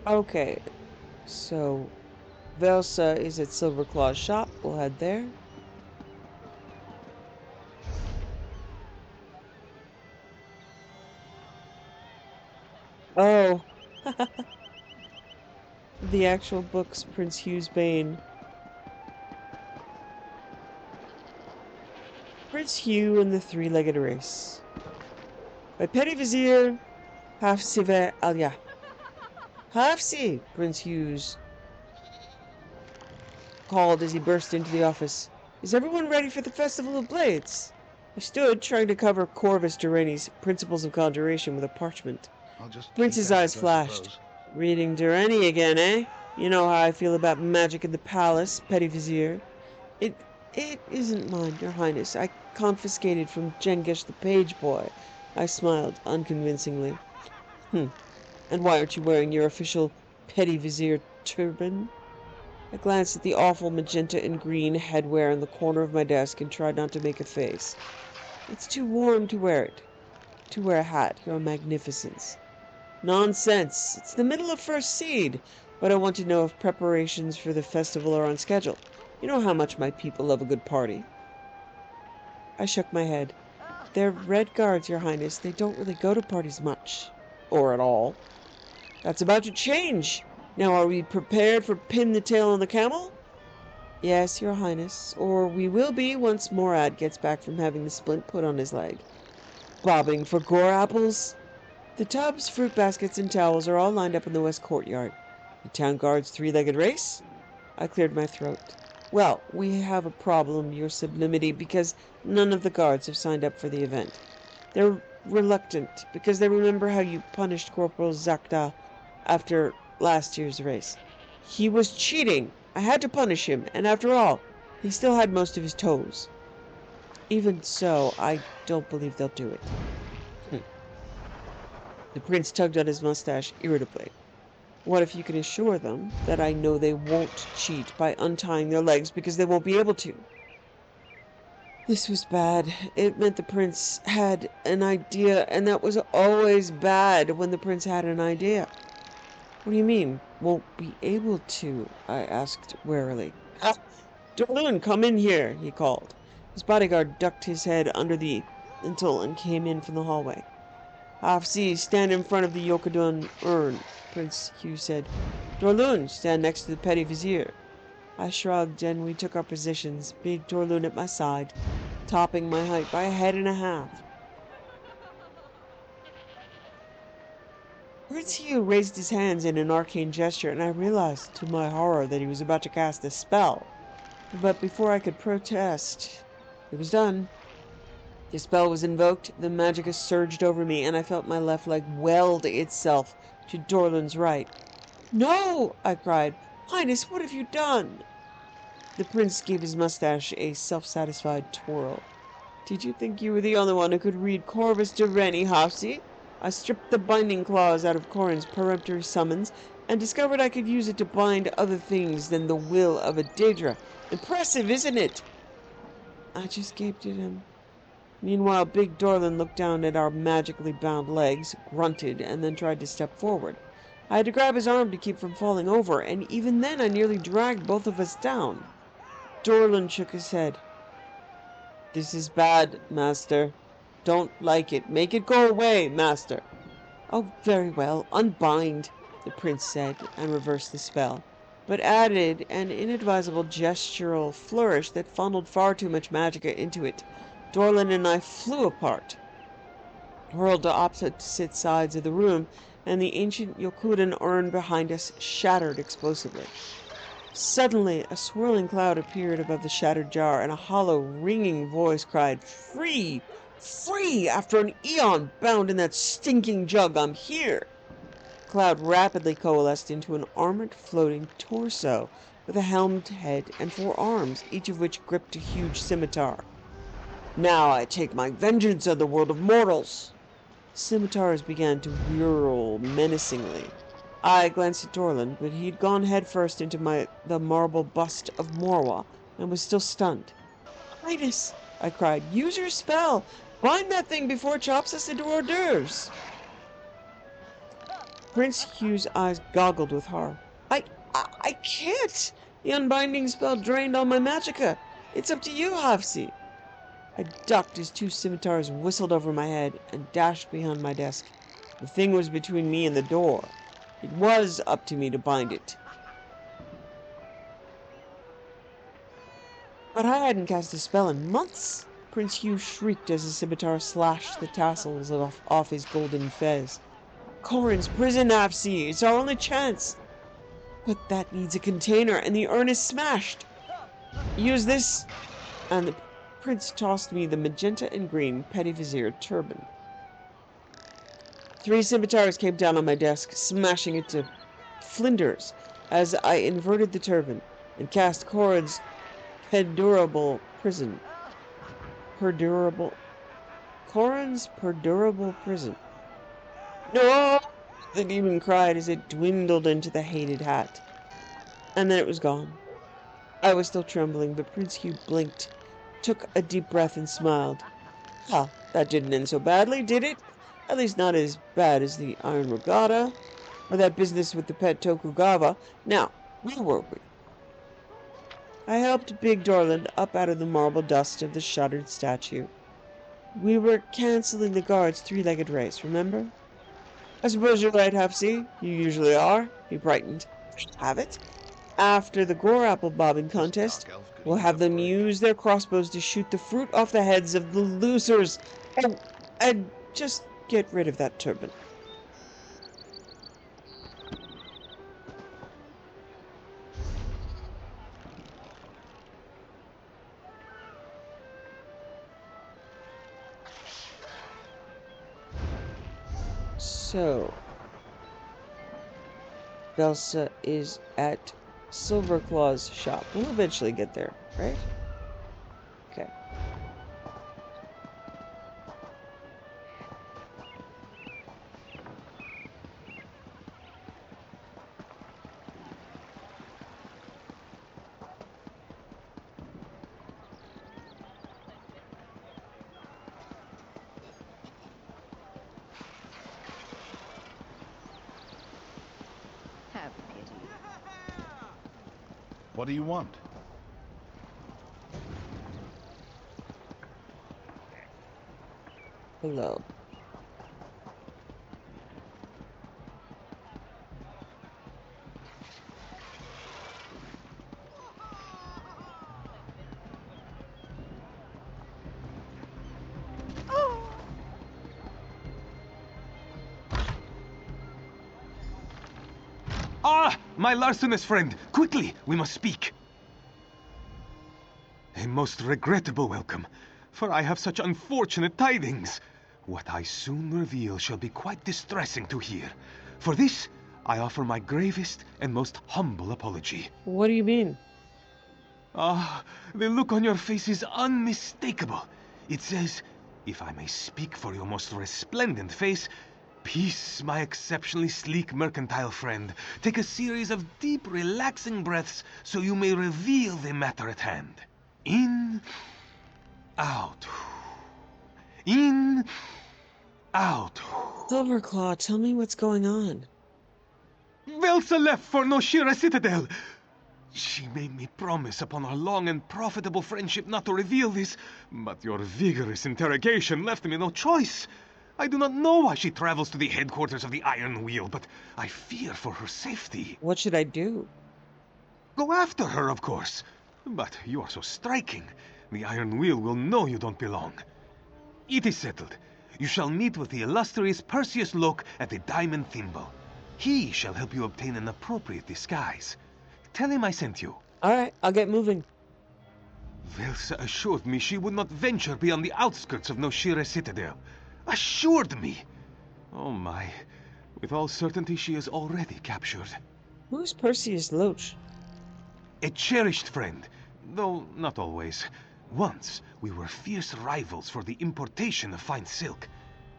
Okay, so Velsa is at Silverclaw's shop. We'll head there. Oh, the actual book's Prince Hugh's Bane. Prince Hugh and the Three-Legged Race. By Petty Vizier Hafsive Alya. Hafsi, Prince Hughes called as he burst into the office. Is everyone ready for the Festival of Blades? I stood, trying to cover Corvus Durrani's Principles of Conjuration with a parchment. Prince's eyes flashed. Reading Durrani again, eh? You know how I feel about magic in the palace, Petty Vizier. It isn't mine, Your Highness. I confiscated from Jengish the page boy. I smiled unconvincingly. And why aren't you wearing your official Petty Vizier turban? I glanced at the awful magenta and green headwear in the corner of my desk and tried not to make a face. It's too warm to wear it. To wear a hat, Your Magnificence. Nonsense. It's the middle of first seed, but I want to know if preparations for the festival are on schedule. You know how much my people love a good party. I shook my head. They're Red Guards, Your Highness. They don't really go to parties much. Or at all. That's about to change. Now are we prepared for Pin the Tail on the Camel? Yes, Your Highness. Or we will be once Morad gets back from having the splint put on his leg. Bobbing for gore apples? The tubs, fruit baskets, and towels are all lined up in the west courtyard. The town guard's three-legged race? I cleared my throat. Well, we have a problem, Your Sublimity, because none of the guards have signed up for the event. They're reluctant, because they remember how you punished Corporal Zakda after last year's race. He was cheating. I had to punish him, and after all, he still had most of his toes. Even so, I don't believe they'll do it. The prince tugged at his mustache irritably. What if you can assure them that I know they won't cheat by untying their legs because they won't be able to? This was bad. It meant the prince had an idea, and that was always bad when the prince had an idea. What do you mean, won't be able to? I asked warily. Ah, Dorloon, come in here, he called. His bodyguard ducked his head under the lintel and came in from the hallway. Hafsi, stand in front of the Yokadun urn, Prince Hugh said. Dorloon, stand next to the Petty Vizier. I shrugged, and we took our positions, big Dorloon at my side. topping my height by 1.5 heads. Prince Hugh raised his hands in an arcane gesture, and I realized, to my horror, that he was about to cast a spell. But before I could protest, it was done. The spell was invoked, the magicka surged over me, and I felt my left leg weld itself to Dorland's right. "No!" I cried. "Highness, what have you done?" The prince gave his mustache a self-satisfied twirl. "Did you think you were the only one who could read Corvus Direni, Hafsi? I stripped the binding clause out of Corin's peremptory summons and discovered I could use it to bind other things than the will of a Daedra. Impressive, isn't it?" I just gaped at him. Meanwhile, Big Dorland looked down at our magically bound legs, grunted, and then tried to step forward. I had to grab his arm to keep from falling over, and even then I nearly dragged both of us down. Dorland shook his head. "This is bad, master. Don't like it. Make it go away, master." "Oh, very well. Unbind," the prince said, and reversed the spell, but added an inadvisable gestural flourish that funneled far too much magicka into it. Dorland and I flew apart, hurled to opposite sides of the room, and the ancient Yokudan urn behind us shattered explosively. Suddenly, a swirling cloud appeared above the shattered jar, and a hollow, ringing voice cried, "Free! Free! After an eon bound in that stinking jug, I'm here!" The cloud rapidly coalesced into an armored floating torso with a helmed head and 4 arms, each of which gripped a huge scimitar. "Now I take my vengeance on the world of mortals!" Scimitars began to whirl menacingly. I glanced at Dorland, but he'd gone headfirst into the marble bust of Morwa and was still stunned. "Highness," I cried, "use your spell! Bind that thing before it chops us into hors d'oeuvres!" Prince Hugh's eyes goggled with horror. I can't! The unbinding spell drained all my magicka. It's up to you, Hafsi." I ducked as 2 scimitars whistled over my head and dashed behind my desk. The thing was between me and the door. It was up to me to bind it. But I hadn't cast a spell in months. Prince Hugh shrieked as the scimitar slashed the tassels off his golden fez. "Corin's prison, Hafsi! It's our only chance!" "But that needs a container, and the urn is smashed!" "Use this!" And the prince tossed me the magenta and green petty vizier turban. 3 scimitars came down on my desk, smashing it to flinders as I inverted the turban and cast Corin's perdurable prison. Corin's perdurable prison. "No!" the demon cried as it dwindled into the hated hat. And then it was gone. I was still trembling, but Prince Hugh blinked, took a deep breath, and smiled. "Ha! That didn't end so badly, did it? At least not as bad as the Iron Regatta, or that business with the pet Tokugawa. Now, where were we?" I helped Big Dorland up out of the marble dust of the shuttered statue. "We were canceling the guard's 3-legged race, remember?" "I suppose you're right, Hafsi. You usually are." He brightened. "Have it? After the gore apple bobbing contest, we'll have them use their crossbows to shoot the fruit off the heads of the losers. Oh, and just get rid of that turban." So, Belsa is at Silverclaw's shop. We'll eventually get there, right? Okay. Have pity. What do you want? Hello. Ah, my larcenous friend! Quickly, we must speak! A most regrettable welcome, for I have such unfortunate tidings. What I soon reveal shall be quite distressing to hear. For this, I offer my gravest and most humble apology. What do you mean? Ah, the look on your face is unmistakable. It says, if I may speak for your most resplendent face, peace, my exceptionally sleek mercantile friend. Take a series of deep, relaxing breaths so you may reveal the matter at hand. In, out. In, out. Silverclaw, tell me what's going on. Velsa left for Noshira Citadel. She made me promise upon our long and profitable friendship not to reveal this, but your vigorous interrogation left me no choice. I do not know why she travels to the headquarters of the Iron Wheel, but I fear for her safety. What should I do? Go after her, of course. But you are so striking. The Iron Wheel will know you don't belong. It is settled. You shall meet with the illustrious Perseus Locke at the Diamond Thimble. He shall help you obtain an appropriate disguise. Tell him I sent you. Alright, I'll get moving. Velsa assured me she would not venture beyond the outskirts of Noshira Citadel. Assured me! Oh my. With all certainty she is already captured. Who's Perseus Loach? A cherished friend, though not always. Once, we were fierce rivals for the importation of fine silk.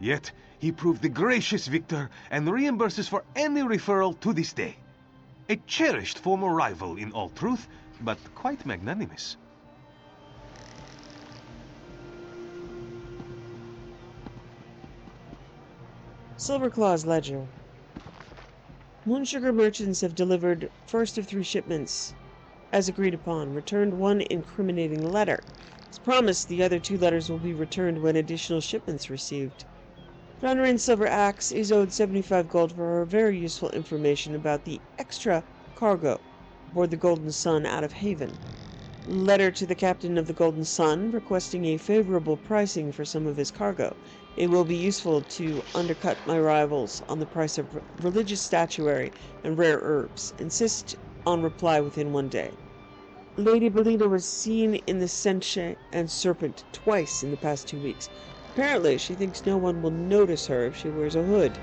Yet, he proved the gracious victor and reimburses for any referral to this day. A cherished former rival in all truth, but quite magnanimous. Silverclaw's ledger. Moonsugar merchants have delivered first of 3 shipments, as agreed upon, returned 1 incriminating letter. As promised, the other 2 letters will be returned when additional shipments received. Runner Silver Axe is owed 75 gold for her very useful information about the extra cargo aboard the Golden Sun out of Haven. Letter to the captain of the Golden Sun requesting a favorable pricing for some of his cargo. It will be useful to undercut my rivals on the price of religious statuary and rare herbs. Insist on reply within 1 day. Lady Bellina was seen in the Senche and Serpent twice in the past 2 weeks. Apparently, she thinks no one will notice her if she wears a hood.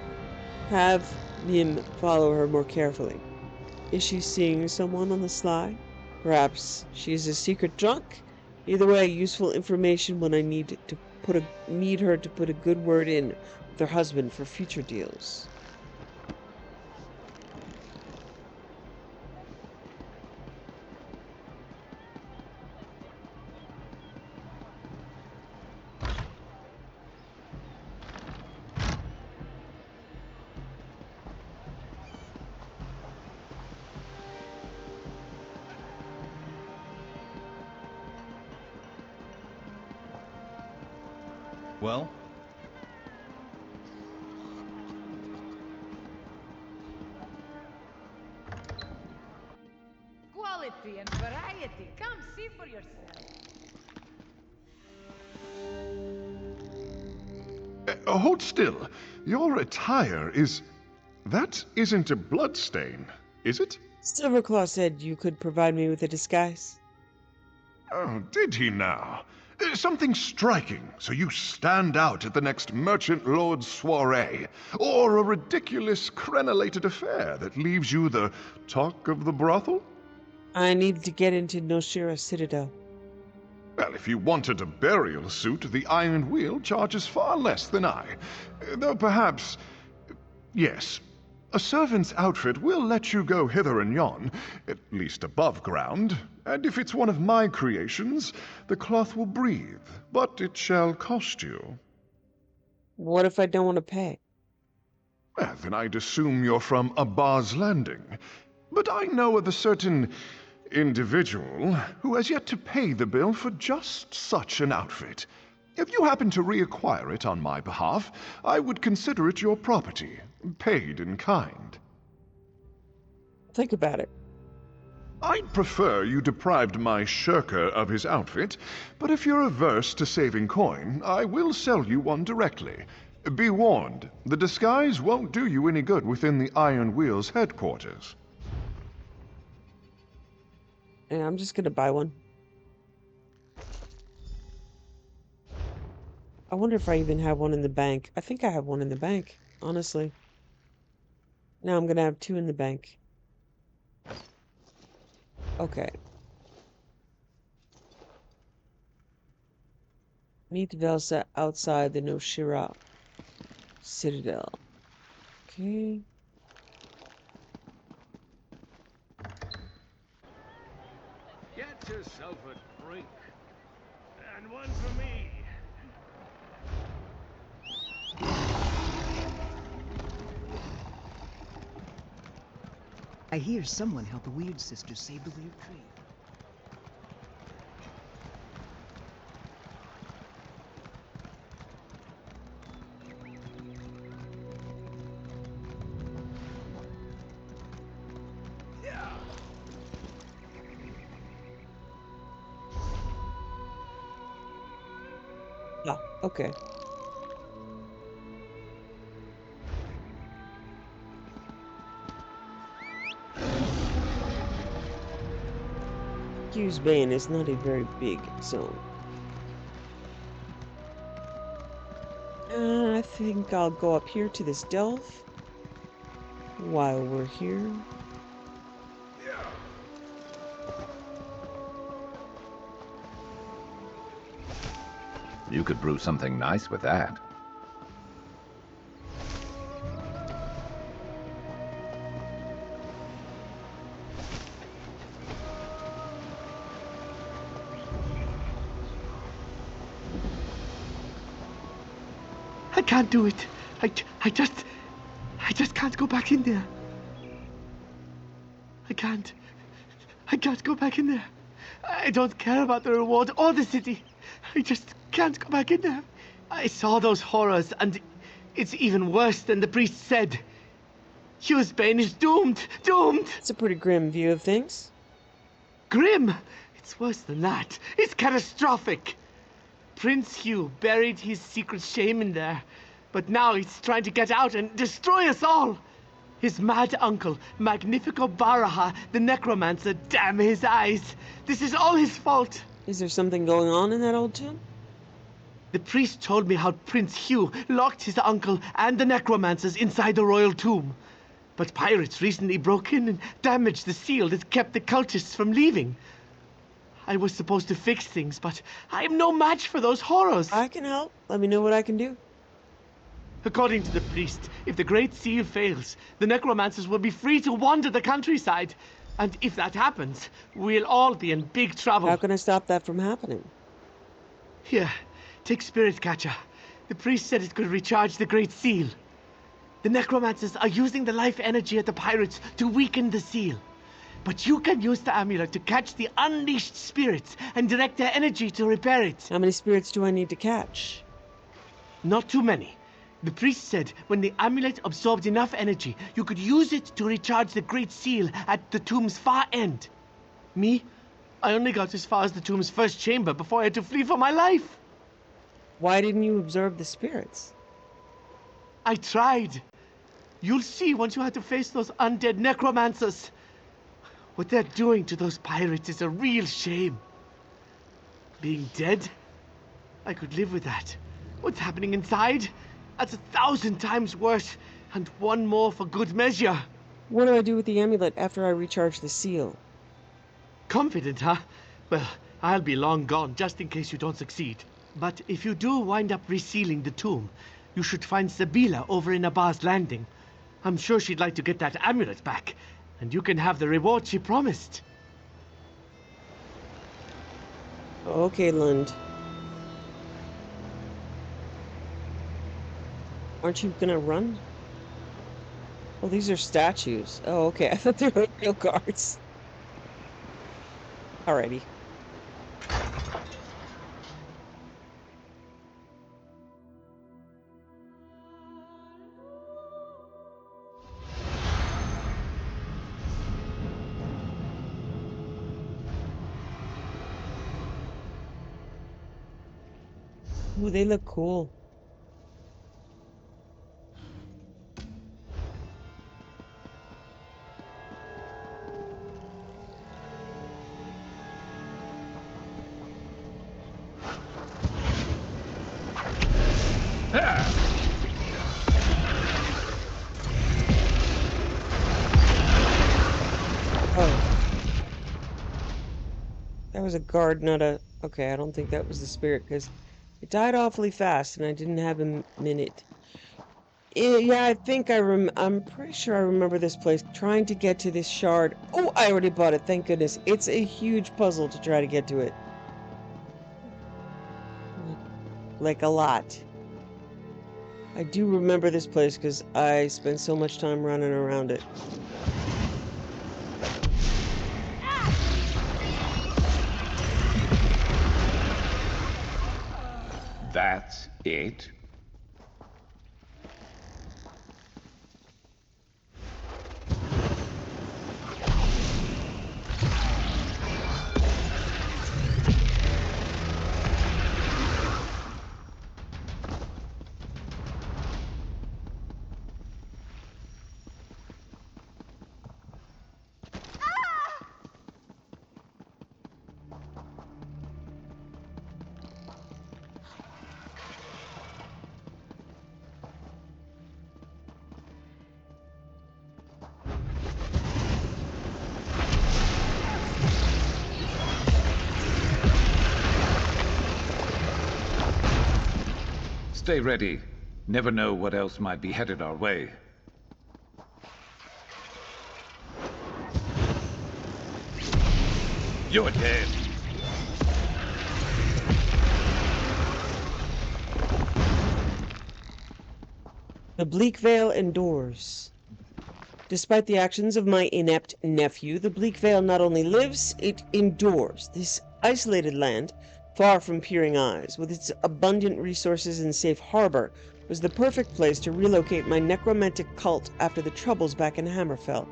Have Mim follow her more carefully. Is she seeing someone on the sly? Perhaps she is a secret drunk? Either way, useful information when I need her to put a good word in with her husband for future deals. Well? Quality and variety. Come see for yourself. Hold still. Your attire is... That isn't a bloodstain, is it? Silverclaw said you could provide me with a disguise. Oh, did he now? Something striking, so you stand out at the next merchant lord's soiree, or a ridiculous crenellated affair that leaves you the talk of the brothel? I need to get into Noshira Citadel. Well, if you wanted a burial suit, the Iron Wheel charges far less than I. Though perhaps... Yes, a servant's outfit will let you go hither and yon, at least above ground, and if it's one of my creations, the cloth will breathe, but it shall cost you. What if I don't want to pay? Well, then I'd assume you're from Abah's Landing. But I know of a certain individual who has yet to pay the bill for just such an outfit. If you happen to reacquire it on my behalf, I would consider it your property, paid in kind. Think about it. I'd prefer you deprived my shirker of his outfit, but if you're averse to saving coin, I will sell you one directly. Be warned, the disguise won't do you any good within the Iron Wheel's headquarters. Yeah, I'm just gonna buy one. I wonder if I even have one in the bank. I think I have one in the bank, honestly. Now I'm gonna have two in the bank. Okay. Meet Velsa outside the Noshira Citadel. Okay. Get yourself a drink. And one for me. I hear someone helped the Weird Sister save the Weird Tree. Ah, okay. Hughes Bane is not a very big zone. I think I'll go up here to this delve while we're here. You could brew something nice with that. I can't do it. I just can't go back in there. I can't go back in there. I don't care about the reward or the city. I just can't go back in there. I saw those horrors, and it's even worse than the priest said. Hughes Bane is doomed! Doomed! It's a pretty grim view of things. Grim? It's worse than that. It's catastrophic. Prince Hugh buried his secret shame in there, but now he's trying to get out and destroy us all. His mad uncle, Magnifico Baraha, the necromancer, damn his eyes. This is all his fault. Is there something going on in that old tomb? The priest told me how Prince Hugh locked his uncle and the necromancers inside the royal tomb. But pirates recently broke in and damaged the seal that kept the cultists from leaving. I was supposed to fix things, but I'm no match for those horrors. I can help. Let me know what I can do. According to the priest, if the Great Seal fails, the necromancers will be free to wander the countryside. And if that happens, we'll all be in big trouble. How can I stop that from happening? Here, take Spirit Catcher. The priest said it could recharge the Great Seal. The necromancers are using the life energy of the pirates to weaken the seal. But you can use the amulet to catch the unleashed spirits and direct their energy to repair it. How many spirits do I need to catch? Not too many. The priest said when the amulet absorbed enough energy, you could use it to recharge the Great Seal at the tomb's far end. Me? I only got as far as the tomb's first chamber before I had to flee for my life. Why didn't you absorb the spirits? I tried. You'll see once you have to face those undead necromancers. What they're doing to those pirates is a real shame. Being dead? I could live with that. What's happening inside? That's 1,000 times worse, and one more for good measure. What do I do with the amulet after I recharge the seal? Confident, huh? Well, I'll be long gone, just in case you don't succeed. But if you do wind up resealing the tomb, you should find Sabila over in Abah's landing. I'm sure she'd like to get that amulet back, and you can have the reward she promised. Okay, Lund. Aren't you gonna run? Oh, these are statues. Oh, okay. I thought they were real guards. Alrighty. Ooh, they look cool. was a guard, not a... Okay, I don't think that was the spirit, because it died awfully fast, and I didn't have a minute. Yeah, I think I'm pretty sure I remember this place, trying to get to this shard. Oh, I already bought it, thank goodness. It's a huge puzzle to try to get to it. Like, a lot. I do remember this place, because I spent so much time running around it. That's it? Stay ready. Never know what else might be headed our way. You're dead. The Bleak Vale endures. Despite the actions of my inept nephew, the Bleak Vale not only lives, it endures. This isolated land, far from peering eyes, with its abundant resources and safe harbor, was the perfect place to relocate my necromantic cult after the troubles back in Hammerfell.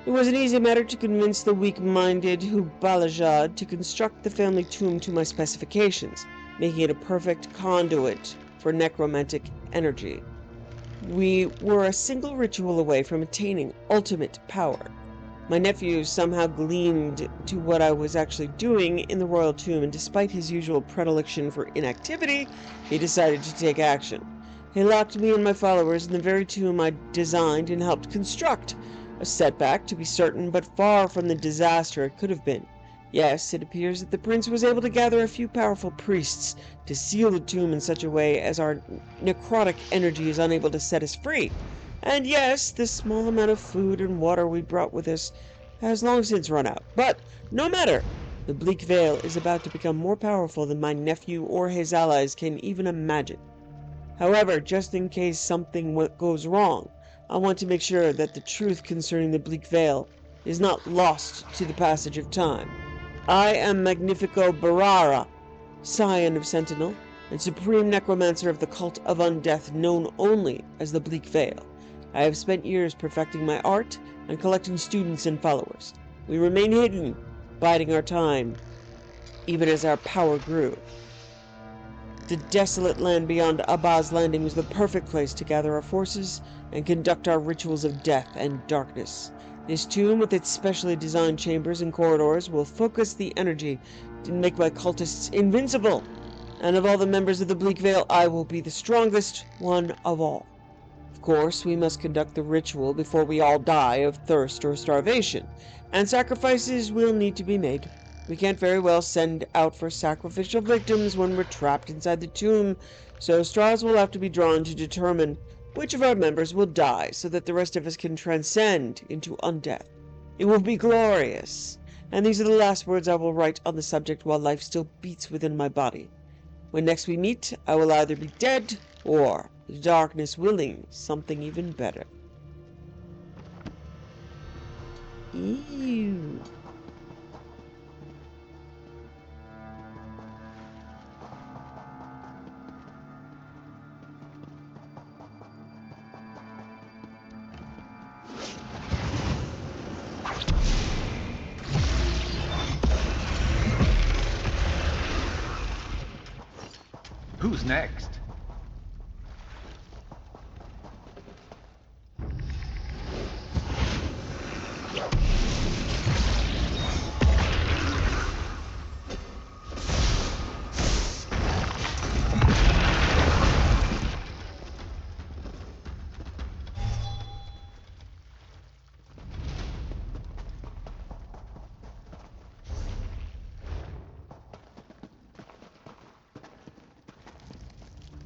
It was an easy matter to convince the weak-minded Hubalajad to construct the family tomb to my specifications, making it a perfect conduit for necromantic energy. We were a single ritual away from attaining ultimate power. My nephew somehow gleamed to what I was actually doing in the royal tomb, and despite his usual predilection for inactivity, he decided to take action. He locked me and my followers in the very tomb I designed and helped construct. A setback, to be certain, but far from the disaster it could have been. Yes, it appears that the prince was able to gather a few powerful priests to seal the tomb in such a way as our necrotic energy is unable to set us free. And yes, the small amount of food and water we brought with us has long since run out. But no matter, the Bleak Vale is about to become more powerful than my nephew or his allies can even imagine. However, just in case something goes wrong, I want to make sure that the truth concerning the Bleak Vale is not lost to the passage of time. I am Magnifico Barara, scion of Sentinel, and supreme necromancer of the cult of undeath known only as the Bleak Vale. I have spent years perfecting my art and collecting students and followers. We remain hidden, biding our time, even as our power grew. The desolate land beyond Abah's landing was the perfect place to gather our forces and conduct our rituals of death and darkness. This tomb, with its specially designed chambers and corridors, will focus the energy to make my cultists invincible. And of all the members of the Bleak Vale, I will be the strongest one of all. Of course, we must conduct the ritual before we all die of thirst or starvation, and sacrifices will need to be made. We can't very well send out for sacrificial victims when we're trapped inside the tomb, so straws will have to be drawn to determine which of our members will die so that the rest of us can transcend into undeath. It will be glorious, and these are the last words I will write on the subject while life still beats within my body. When next we meet, I will either be dead or, the darkness willing, something even better. Ew. Who's next?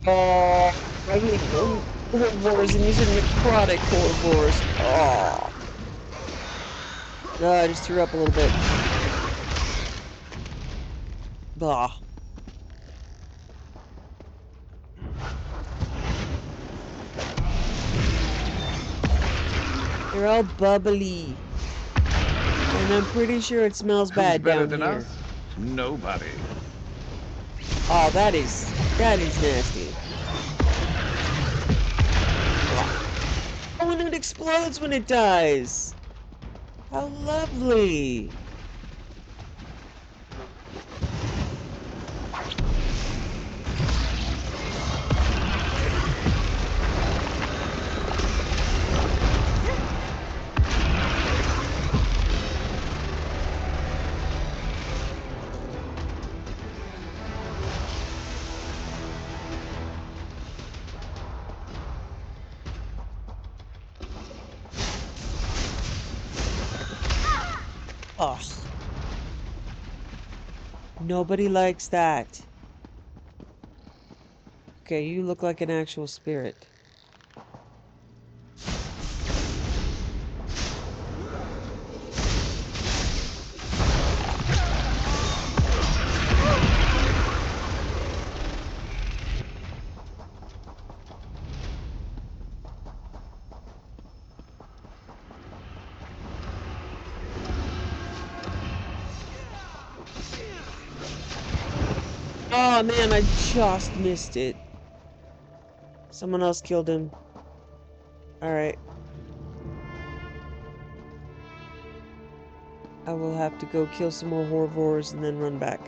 Oh, I hate herbivores, and you said necrotic herbivores. Oh. No, I just threw up a little bit. Blah. They're all bubbly. And I'm pretty sure it smells bad Who's better down than here. us? Nobody. Oh, that is nasty. Oh, and it explodes when it dies. How lovely. Ugh. Nobody likes that. Okay, you look like an actual spirit. Oh man, I just missed it. Someone else killed him. Alright. I will have to go kill some more herbivores and then run back.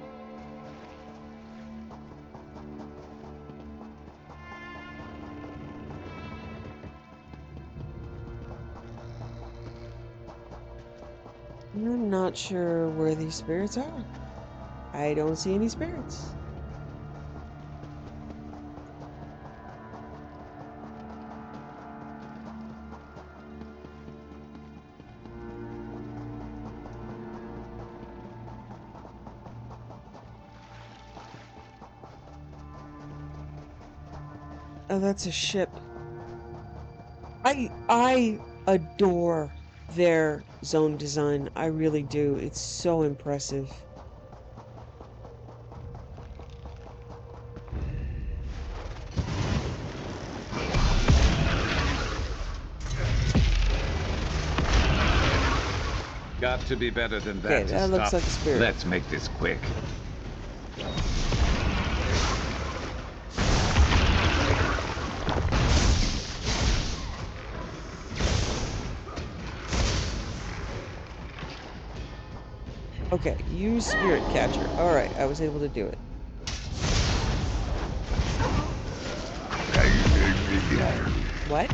I'm not sure where these spirits are. I don't see any spirits. Oh, that's a ship. I adore their zone design. I really do. It's so impressive. Got to be better than that Okay, to that looks stop. like a spirit. Let's make this quick. Okay, use spirit catcher. Alright, I was able to do it. What?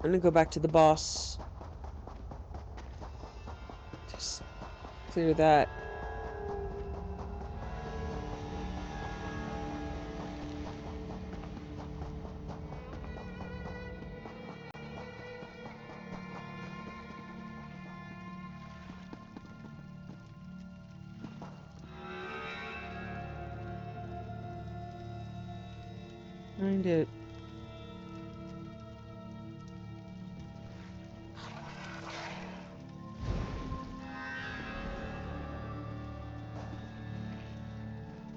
I'm gonna go back to the boss. Just clear that. Find it.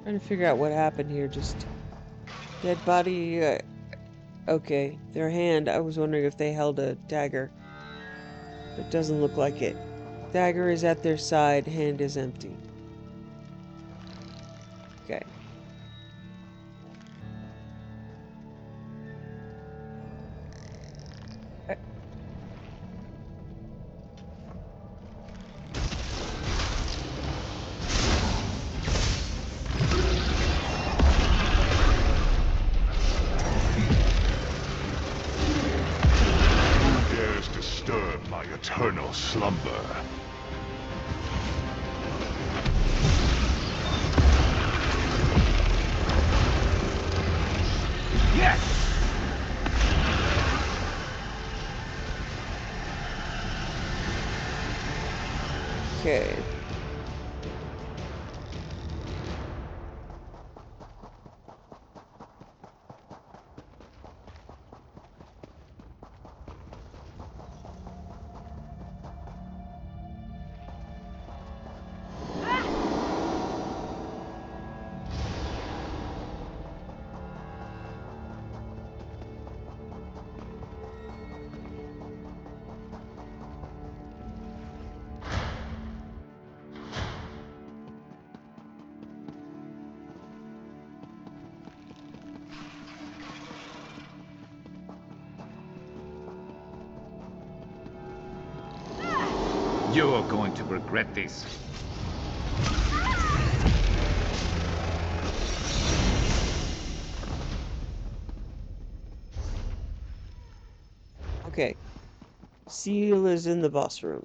Trying to figure out what happened here. Just dead body. Okay, their hand. I was wondering if they held a dagger. It doesn't look like it. Dagger is at their side. Hand is empty. Okay. Who dares disturb my eternal slumber. Yes! Okay. You're going to regret this. Okay. Seal is in the boss room.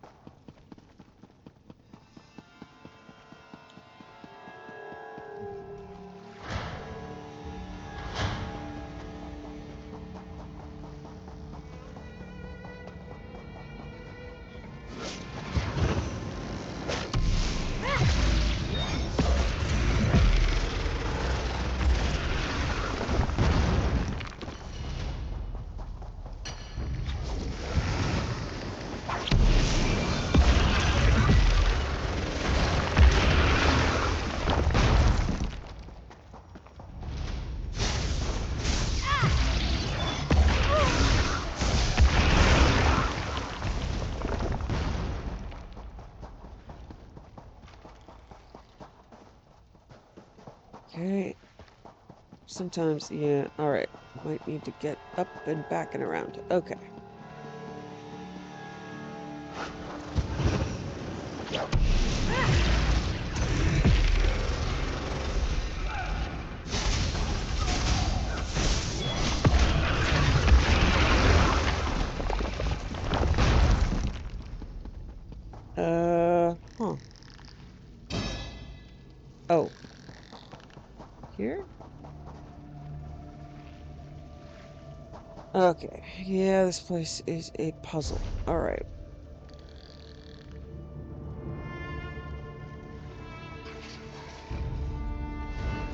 Okay. Sometimes, yeah, alright. Might need to get up and back and around. Okay. Huh. Oh. Here? Okay. Yeah, this place is a puzzle. Alright.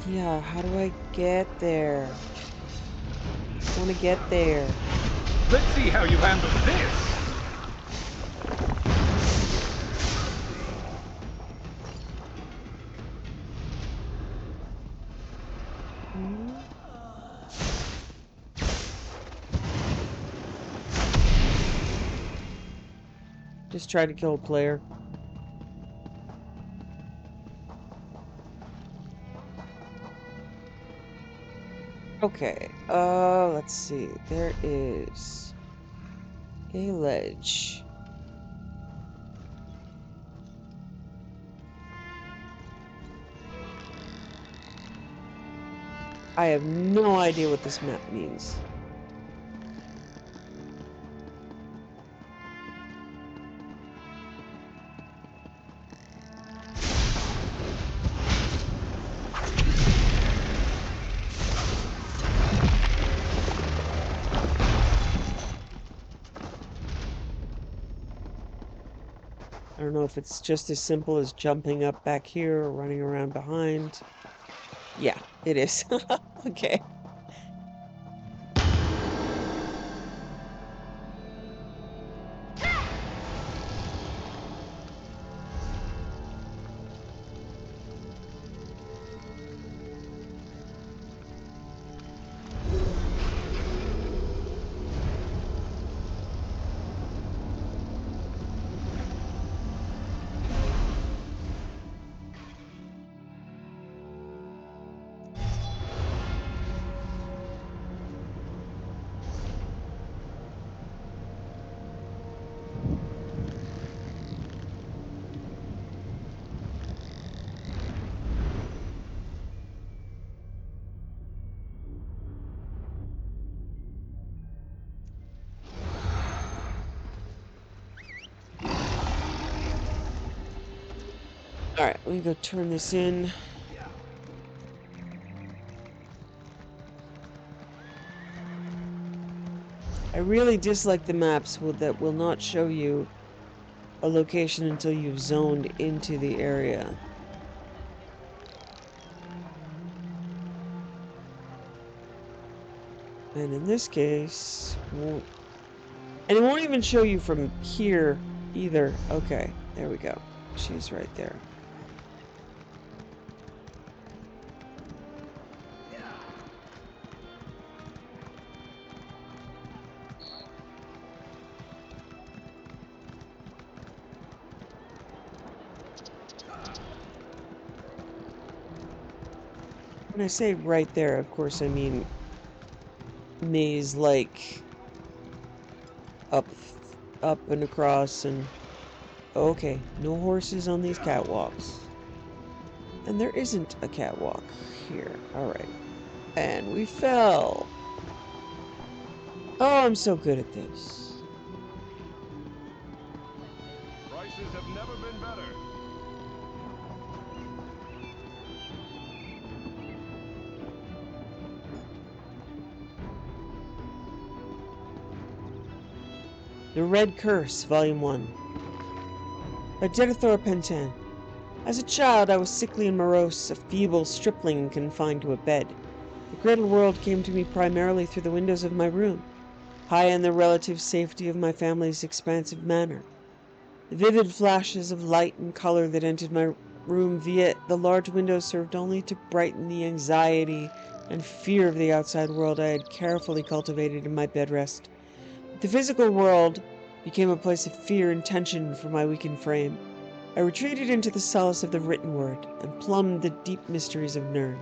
Yeah, how do I get there? I want to get there. Let's see how you handle this! Just try to kill a player. Okay, let's see. There is a ledge. I have no idea what this map means. I don't know if it's just as simple as jumping up back here or running around behind. Yeah, it is. Okay. Alright, let me go turn this in. I really dislike the maps that will not show you a location until you've zoned into the area. And in this case, won't. And it won't even show you from here either. Okay, there we go. She's right there. When I say right there, of course, I mean maze-like up and across and... Okay, no horses on these catwalks. And there isn't a catwalk here. Alright. And we fell. Oh, I'm so good at this. Prices have never been better. The Red Curse, Volume 1. By Jedithor Pentan. As a child, I was sickly and morose, a feeble stripling confined to a bed. The greater world came to me primarily through the windows of my room, high in the relative safety of my family's expansive manor. The vivid flashes of light and color that entered my room via the large windows served only to brighten the anxiety and fear of the outside world I had carefully cultivated in my bed rest. The physical world became a place of fear and tension for my weakened frame. I retreated into the solace of the written word and plumbed the deep mysteries of Nirn.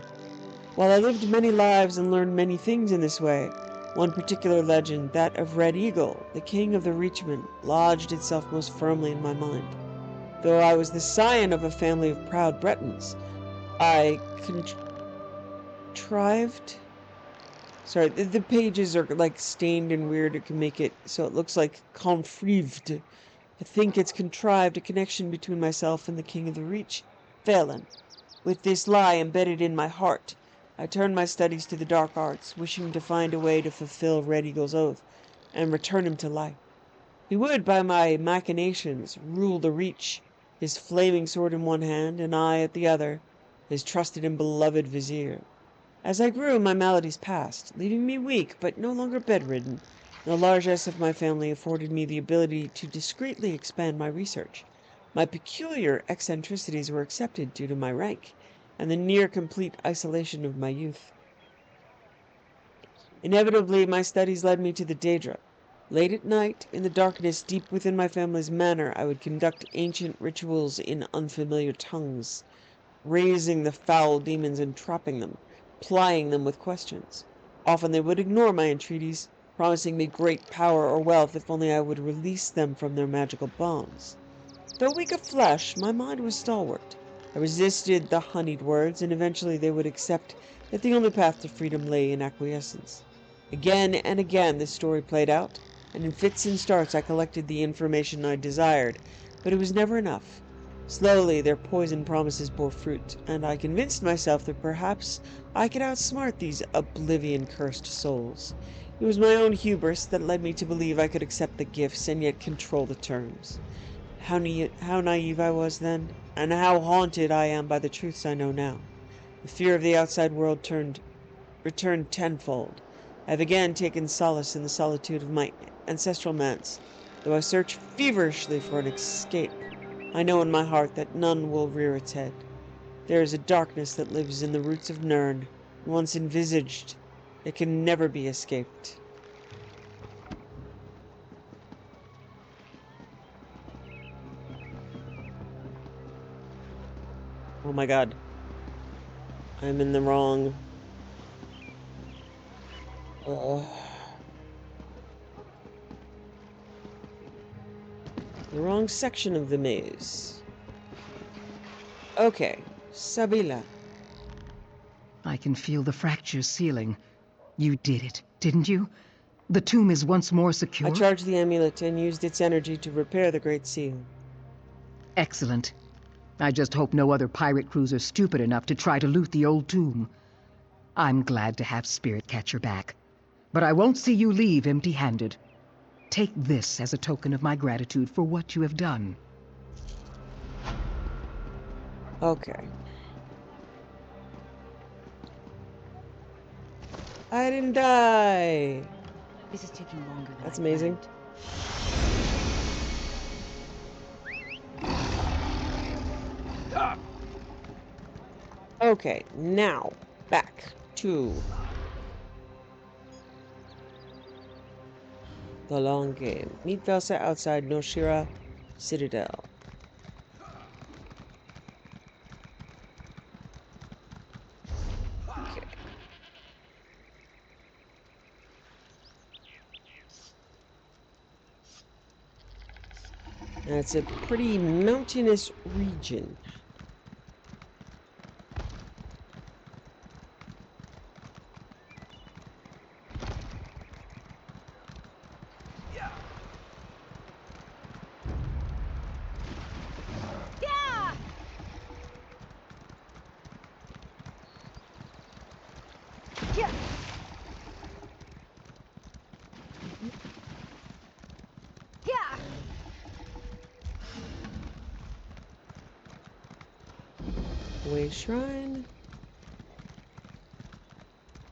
While I lived many lives and learned many things in this way, one particular legend, that of Red Eagle, the king of the Reachmen, lodged itself most firmly in my mind. Though I was the scion of a family of proud Bretons, I contrived... Sorry, the pages are like stained and weird. It can make it so it looks like confrived. I think it's contrived a connection between myself and the King of the Reach, Phelan. With this lie embedded in my heart, I turned my studies to the dark arts, wishing to find a way to fulfill Red Eagle's oath and return him to life. He would, by my machinations, rule the Reach, his flaming sword in one hand, and I at the other, his trusted and beloved vizier. As I grew, my maladies passed, leaving me weak, but no longer bedridden. The largesse of my family afforded me the ability to discreetly expand my research. My peculiar eccentricities were accepted due to my rank, and the near-complete isolation of my youth. Inevitably, my studies led me to the Daedra. Late at night, in the darkness deep within my family's manor, I would conduct ancient rituals in unfamiliar tongues, raising the foul demons and trapping them, plying them with questions. Often they would ignore my entreaties, promising me great power or wealth if only I would release them from their magical bonds. Though weak of flesh, my mind was stalwart. I resisted the honeyed words, and eventually they would accept that the only path to freedom lay in acquiescence. Again and again this story played out, and in fits and starts I collected the information I desired, but it was never enough. Slowly their poison promises bore fruit, and I convinced myself that perhaps I could outsmart these oblivion-cursed souls. It was my own hubris that led me to believe I could accept the gifts and yet control the terms. How naive I was then, and how haunted I am by the truths I know now. The fear of the outside world returned tenfold. I have again taken solace in the solitude of my ancestral manse, though I search feverishly for an escape. I know in my heart that none will rear its head. There is a darkness that lives in the roots of Nirn. Once envisaged, it can never be escaped. Oh my god. I'm in the wrong... the wrong section of the maze. Okay, Sabila. I can feel the fractures sealing. You did it, didn't you? The tomb is once more secure? I charged the amulet and used its energy to repair the Great Seal. Excellent. I just hope no other pirate crews are stupid enough to try to loot the old tomb. I'm glad to have Spirit Catcher back, but I won't see you leave empty-handed. Take this as a token of my gratitude for what you have done. Okay. I didn't die. This is taking longer than That's I amazing. planned. Okay, now back to the long game. Meet Velsa outside Noshira Citadel. Okay. And it's a pretty mountainous region. Way Shrine.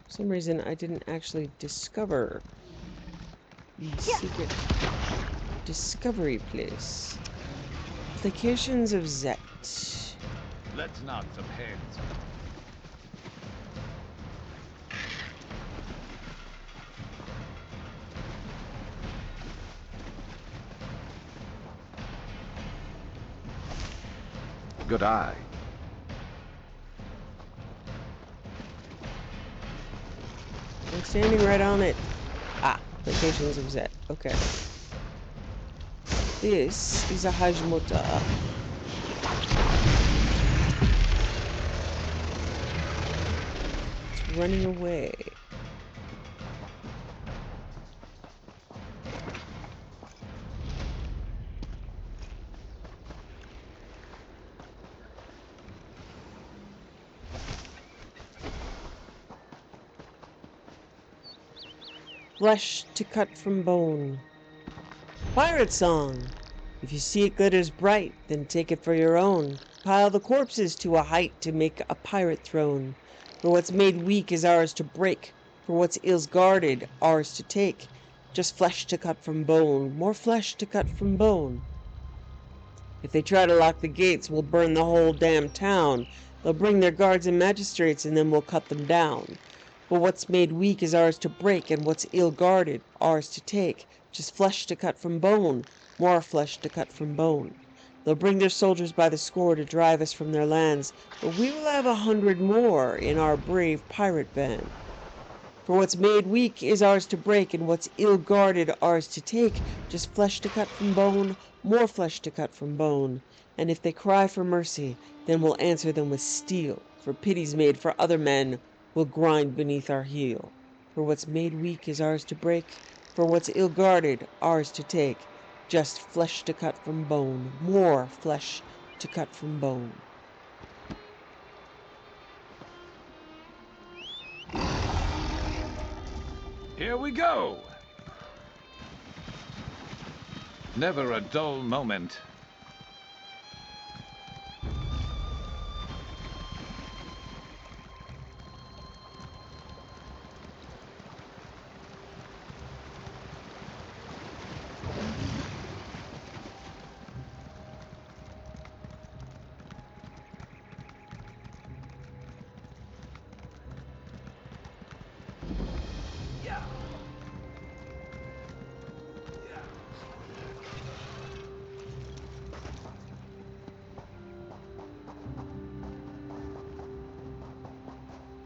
For some reason, I didn't actually discover the secret discovery place. Applications of Zet. Let's nod some heads. Good eye. I'm standing right on it. Ah, applications of Zet. Okay. This is a Hajmota. It's running away. Flesh to cut from bone. Pirate song. If you see it glitters bright, then take it for your own. Pile the corpses to a height to make a pirate throne. For what's made weak is ours to break. For what's ills guarded, ours to take. Just flesh to cut from bone. More flesh to cut from bone. If they try to lock the gates, we'll burn the whole damn town. They'll bring their guards and magistrates, and then we'll cut them down. For what's made weak is ours to break, and what's ill-guarded, ours to take. Just flesh to cut from bone, more flesh to cut from bone. They'll bring their soldiers by the score to drive us from their lands, but we will have 100 more in our brave pirate band. For what's made weak is ours to break, and what's ill-guarded ours to take. Just flesh to cut from bone, more flesh to cut from bone. And if they cry for mercy, then we'll answer them with steel. For pity's made for other men, we'll grind beneath our heel. For what's made weak is ours to break, for what's ill-guarded ours to take. Just flesh to cut from bone, more flesh to cut from bone. Here we go! Never a dull moment.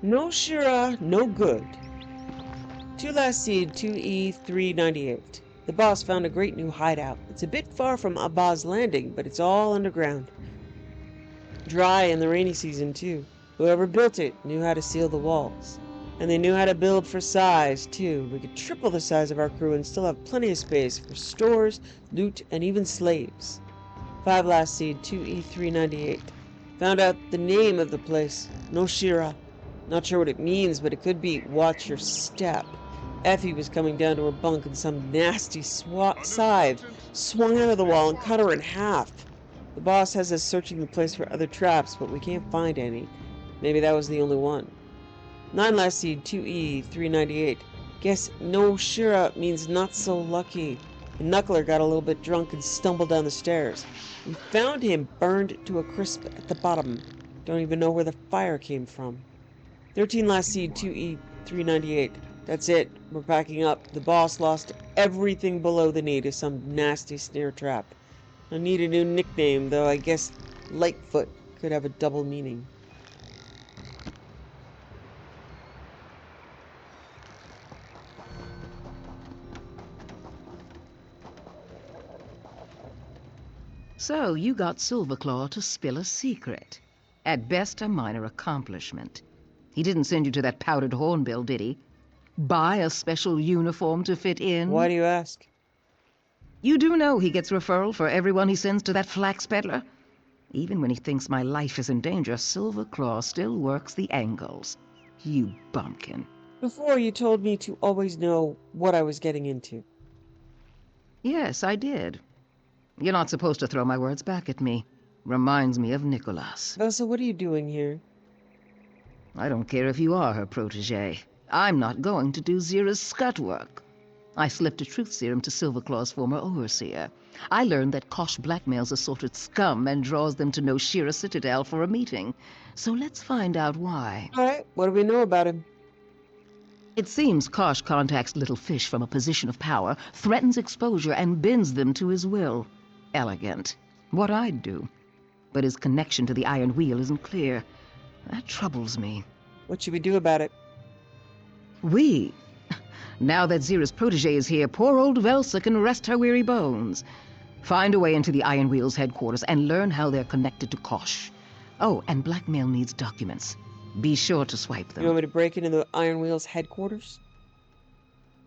No Shira, no good. 2 last seed, 2E398. The boss found a great new hideout. It's a bit far from Abah's landing, but it's all underground. Dry in the rainy season, too. Whoever built it knew how to seal the walls. And they knew how to build for size, too. We could triple the size of our crew and still have plenty of space for stores, loot, and even slaves. 5 last seed, 2E398. Found out the name of the place. No Shira. Not sure what it means, but it could be watch your step. Effie was coming down to her bunk and some nasty scythe swung out of the wall and cut her in half. The boss has us searching the place for other traps, but we can't find any. Maybe that was the only one. 9 last seed, 2E398. Guess no Shira means not so lucky. The knuckler got a little bit drunk and stumbled down the stairs. We found him burned to a crisp at the bottom. Don't even know where the fire came from. 13 last seed, 2E398. That's it. We're packing up. The boss lost everything below the knee to some nasty snare trap. I need a new nickname, though I guess Lightfoot could have a double meaning. So you got Silverclaw to spill a secret. At best, a minor accomplishment. He didn't send you to that powdered hornbill, did he? Buy a special uniform to fit in? Why do you ask? You do know he gets referral for everyone he sends to that flax peddler? Even when he thinks my life is in danger, Silverclaw still works the angles. You bumpkin. Before, you told me to always know what I was getting into. Yes, I did. You're not supposed to throw my words back at me. Reminds me of Nicholas. So what are you doing here? I don't care if you are her protege. I'm not going to do Zira's scut work. I slipped a truth serum to Silverclaw's former overseer. I learned that Kosh blackmails assorted scum and draws them to No Shira Citadel for a meeting. So let's find out why. All right, what do we know about him? It seems Kosh contacts little fish from a position of power, threatens exposure, and bends them to his will. Elegant. What I'd do. But his connection to the Iron Wheel isn't clear. That troubles me. What should we do about it? We? Now that Zira's protege is here, poor old Velsa can rest her weary bones. Find a way into the Iron Wheel's headquarters and learn how they're connected to Kosh. Oh, and blackmail needs documents. Be sure to swipe them. You want me to break into the Iron Wheel's headquarters?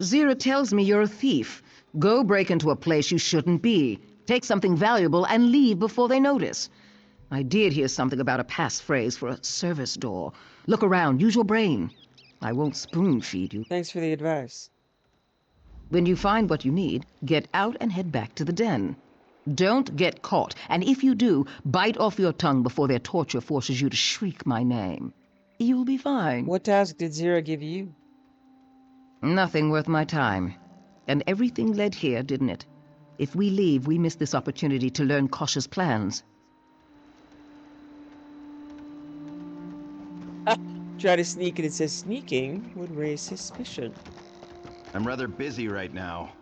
Zira tells me you're a thief. Go break into a place you shouldn't be. Take something valuable and leave before they notice. I did hear something about a passphrase for a service door. Look around, use your brain. I won't spoon-feed you. Thanks for the advice. When you find what you need, get out and head back to the den. Don't get caught, and if you do, bite off your tongue before their torture forces you to shriek my name. You'll be fine. What task did Zira give you? Nothing worth my time. And everything led here, didn't it? If we leave, we miss this opportunity to learn Kosh's plans. Try to sneak and it says sneaking would raise suspicion. I'm rather busy right now.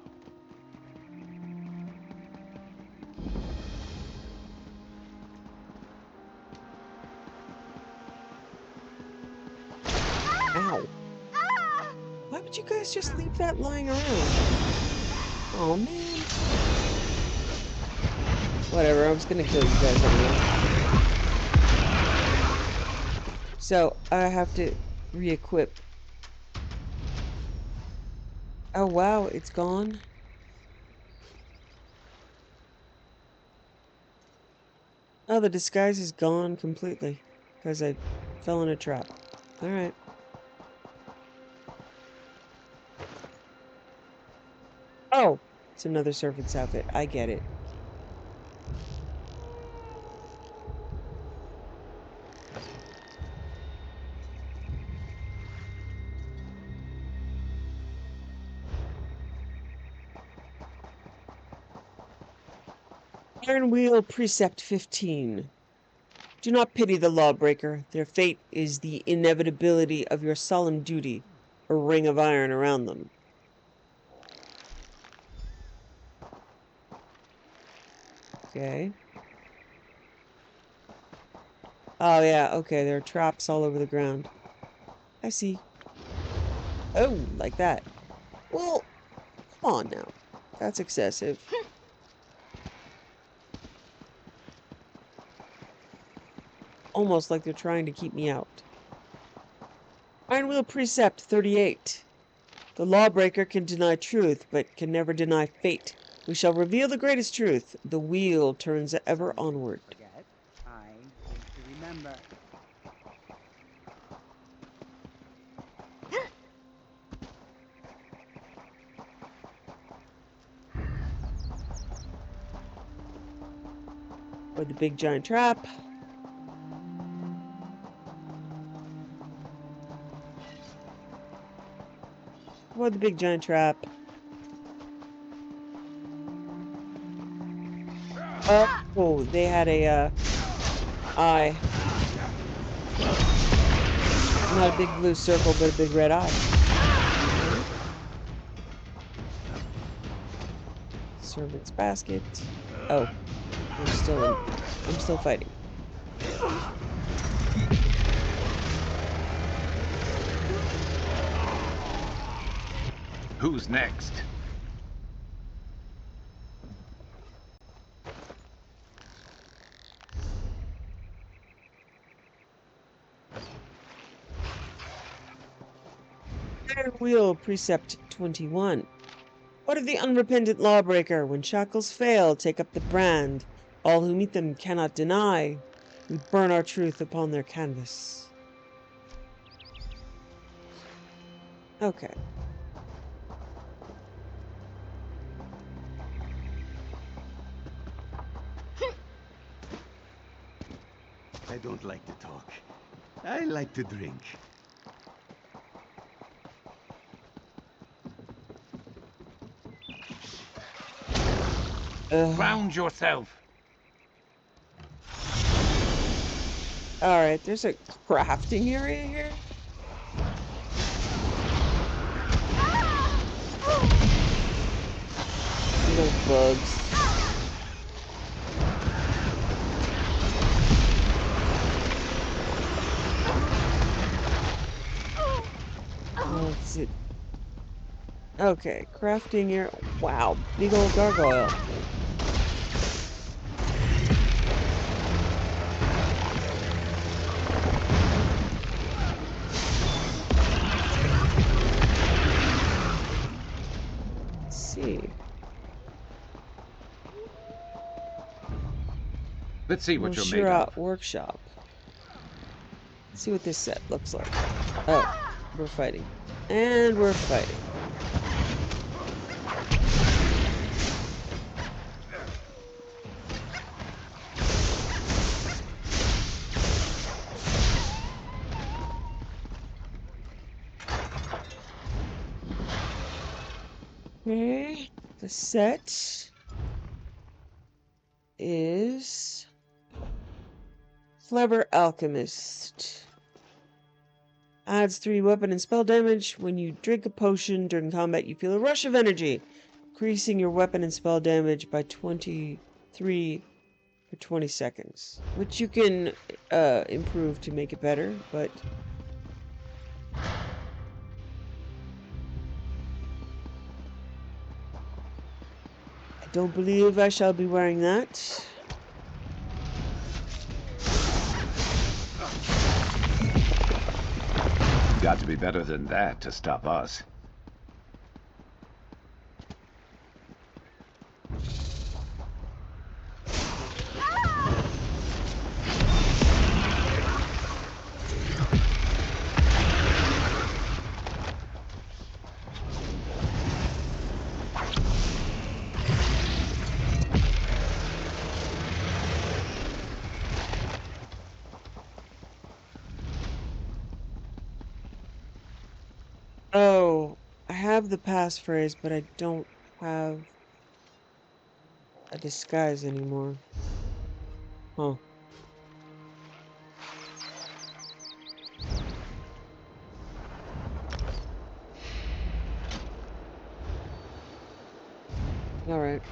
Ow. Why would you guys just leave that lying around? Oh man. Whatever, I was gonna kill you guys anyway. So, I have to re-equip. Oh wow, it's gone. Oh, the disguise is gone completely. Because I fell in a trap. Alright. Oh! It's another servant's outfit. I get it. Iron Wheel Precept 15. Do not pity the lawbreaker. Their fate is the inevitability of your solemn duty, a ring of iron around them. Okay. Oh yeah, okay, there are traps all over the ground. I see. Oh, like that. Well, come on now. That's excessive. Almost like they're trying to keep me out. Iron Wheel Precept 38. The lawbreaker can deny truth, but can never deny fate. We shall reveal the greatest truth. The wheel turns ever onward. Forget. I want to remember. Or the big giant trap. Or the big giant trap. Oh, they had a eye. Not a big blue circle, but a big red eye. Servant's basket. Oh, I'm still fighting. Who's next? Iron Wheel Precept 21. What of the unrepentant lawbreaker? When shackles fail, take up the brand. All who meet them cannot deny. We burn our truth upon their canvas. Okay. I don't like to talk. I like to drink. Ground yourself. Alright, there's a crafting area here. Little bugs. What's it? Okay, crafting area. Wow, big old gargoyle. Let's see. Let's see what you're made of. Workshop. Let's see what this set looks like. Oh, we're fighting. And we're fighting. Okay, the set is Clever Alchemist. Adds 3 weapon and spell damage. When you drink a potion during combat, you feel a rush of energy, increasing your weapon and spell damage by 23 for 20 seconds. Which you can improve to make it better, but I don't believe I shall be wearing that. Got to be better than that to stop us. Oh, I have the passphrase, but I don't have a disguise anymore. Huh. Alright.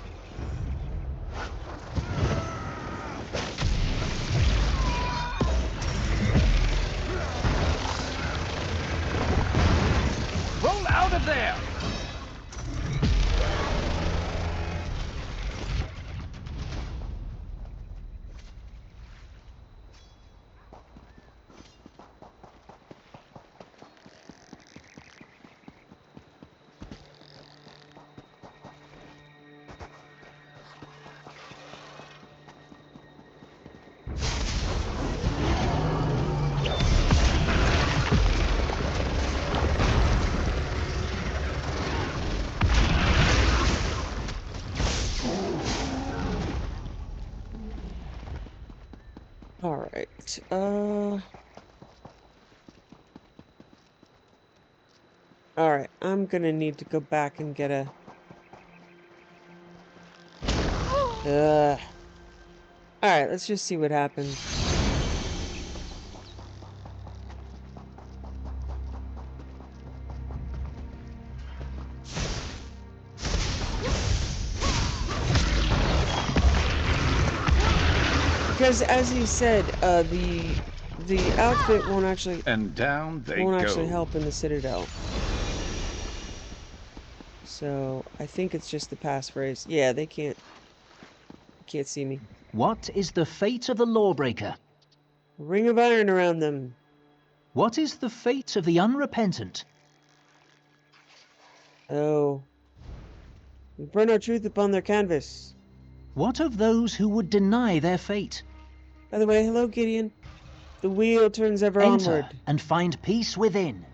Roll out of there! Alright, Alright, I'm gonna need to go back and get a... Alright, let's just see what happens. Because as he said, the outfit won't actually help in the Citadel. So I think it's just the passphrase. Yeah, they can't see me. What is the fate of the lawbreaker? Ring of iron around them. What is the fate of the unrepentant? Oh. We burn our truth upon their canvas. What of those who would deny their fate? By the way, hello, Gideon. The wheel turns ever Enter onward. and find peace within.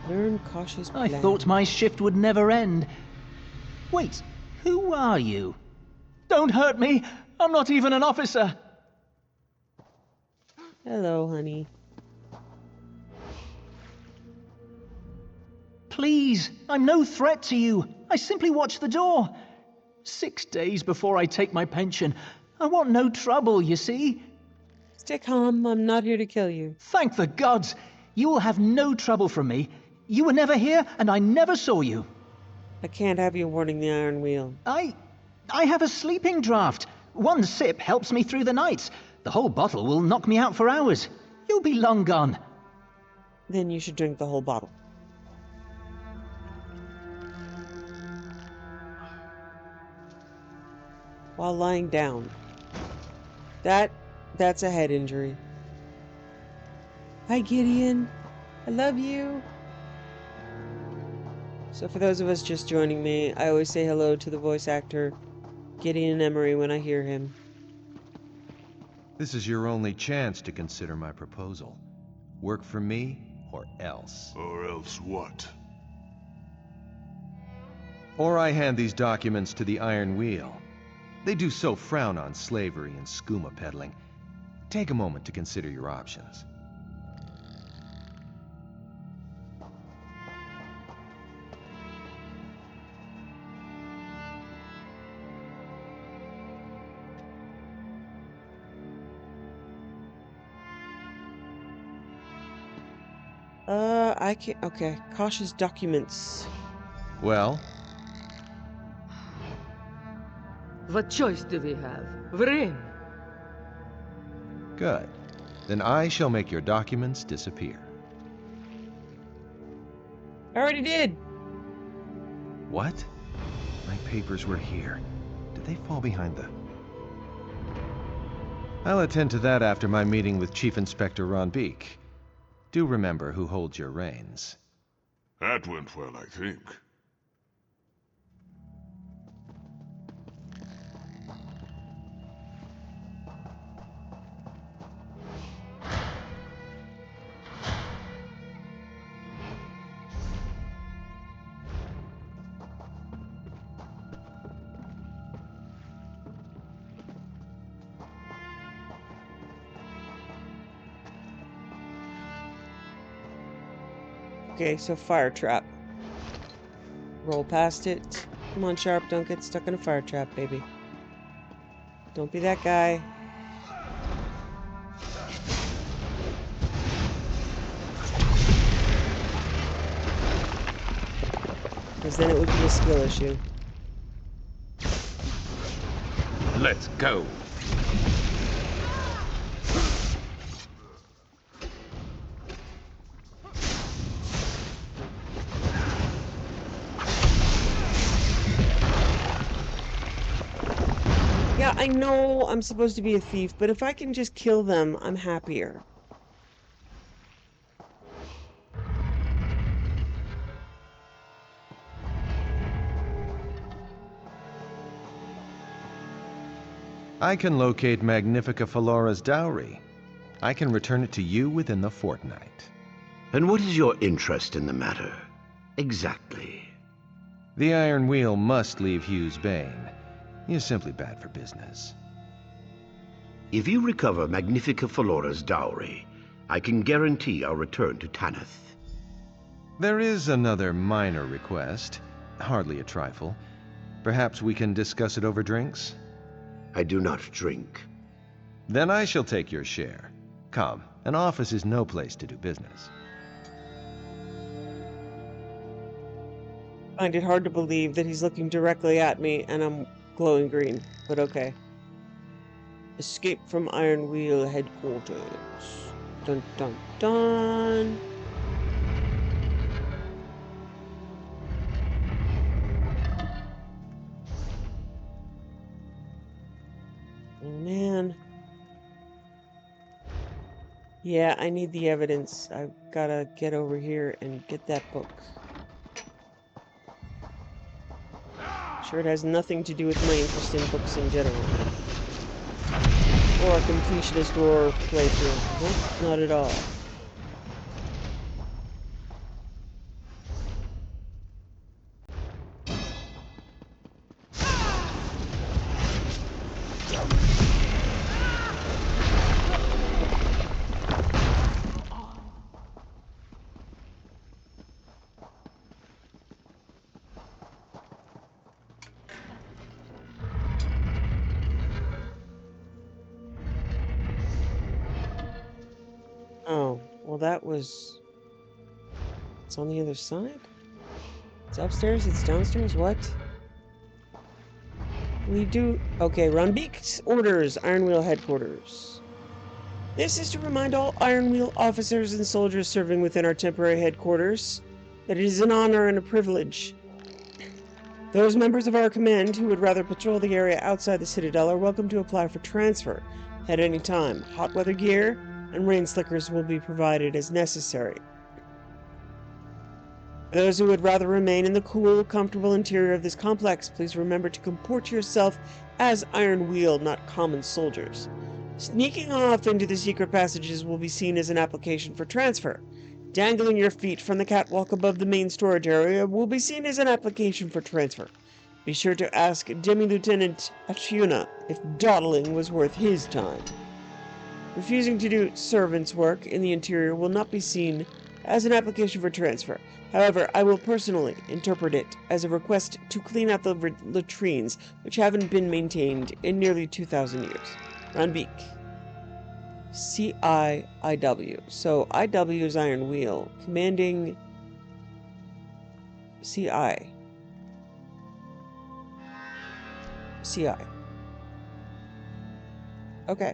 Learn cautious plan. I thought my shift would never end. Wait, who are you? Don't hurt me! I'm not even an officer! Hello, honey. Please, I'm no threat to you. I simply watch the door. 6 days before I take my pension. I want no trouble, you see. Stay calm. I'm not here to kill you. Thank the gods! You will have no trouble from me. You were never here, and I never saw you. I can't have you warding the iron wheel. I have a sleeping draught. 1 sip helps me through the nights. The whole bottle will knock me out for hours. You'll be long gone. Then you should drink the whole bottle. While lying down. That's a head injury. Hi, Gideon. I love you. So for those of us just joining me, I always say hello to the voice actor, Gideon Emery, when I hear him. This is your only chance to consider my proposal. Work for me, or else. Or else what? Or I hand these documents to the Iron Wheel. They do so frown on slavery and skooma peddling. Take a moment to consider your options. I can't... Okay, cautious documents. Well? What choice do we have? We're in. Good. Then I shall make your documents disappear. I already did. What? My papers were here. Did they fall behind the... I'll attend to that after my meeting with Chief Inspector Ron Beek. Do remember who holds your reins. That went well, I think. Okay, so fire trap. Roll past it. Come on, Sharp, don't get stuck in a fire trap, baby. Don't be that guy. Because then it would be a skill issue. Let's go. Yeah, I know I'm supposed to be a thief, but if I can just kill them, I'm happier. I can locate Magnifica Falora's dowry. I can return it to you within the fortnight. And what is your interest in the matter? Exactly. The Iron Wheel must leave Hugh's bane. He is simply bad for business. If you recover Magnifica Felora's dowry, I can guarantee our return to Tanith. There is another minor request, hardly a trifle. Perhaps we can discuss it over drinks? I do not drink. Then I shall take your share. Come, an office is no place to do business. I find it hard to believe that he's looking directly at me and I'm glowing green, but okay. Escape from Iron Wheel headquarters. Dun dun dun. Oh, man. Yeah, I need the evidence. I've gotta get over here and get that book. Sure, it has nothing to do with my interest in books in general. Or a completionist or playthrough. Nope, not at all. Oh, well that was... It's on the other side? It's upstairs, it's downstairs, what? We do... Okay, Runbeak's orders, Iron Wheel headquarters. This is to remind all Iron Wheel officers and soldiers serving within our temporary headquarters that it is an honor and a privilege. Those members of our command who would rather patrol the area outside the Citadel are welcome to apply for transfer at any time. Hot weather gear and rain slickers will be provided as necessary. For those who would rather remain in the cool, comfortable interior of this complex, please remember to comport yourself as Iron Wheel, not common soldiers. Sneaking off into the secret passages will be seen as an application for transfer. Dangling your feet from the catwalk above the main storage area will be seen as an application for transfer. Be sure to ask Demi-Lieutenant Atuna if dawdling was worth his time. Refusing to do servant's work in the interior will not be seen as an application for transfer. However, I will personally interpret it as a request to clean out the latrines, which haven't been maintained in nearly 2,000 years. Runbeak. CIIW. So IW is Iron Wheel. Commanding CI. CI. Okay.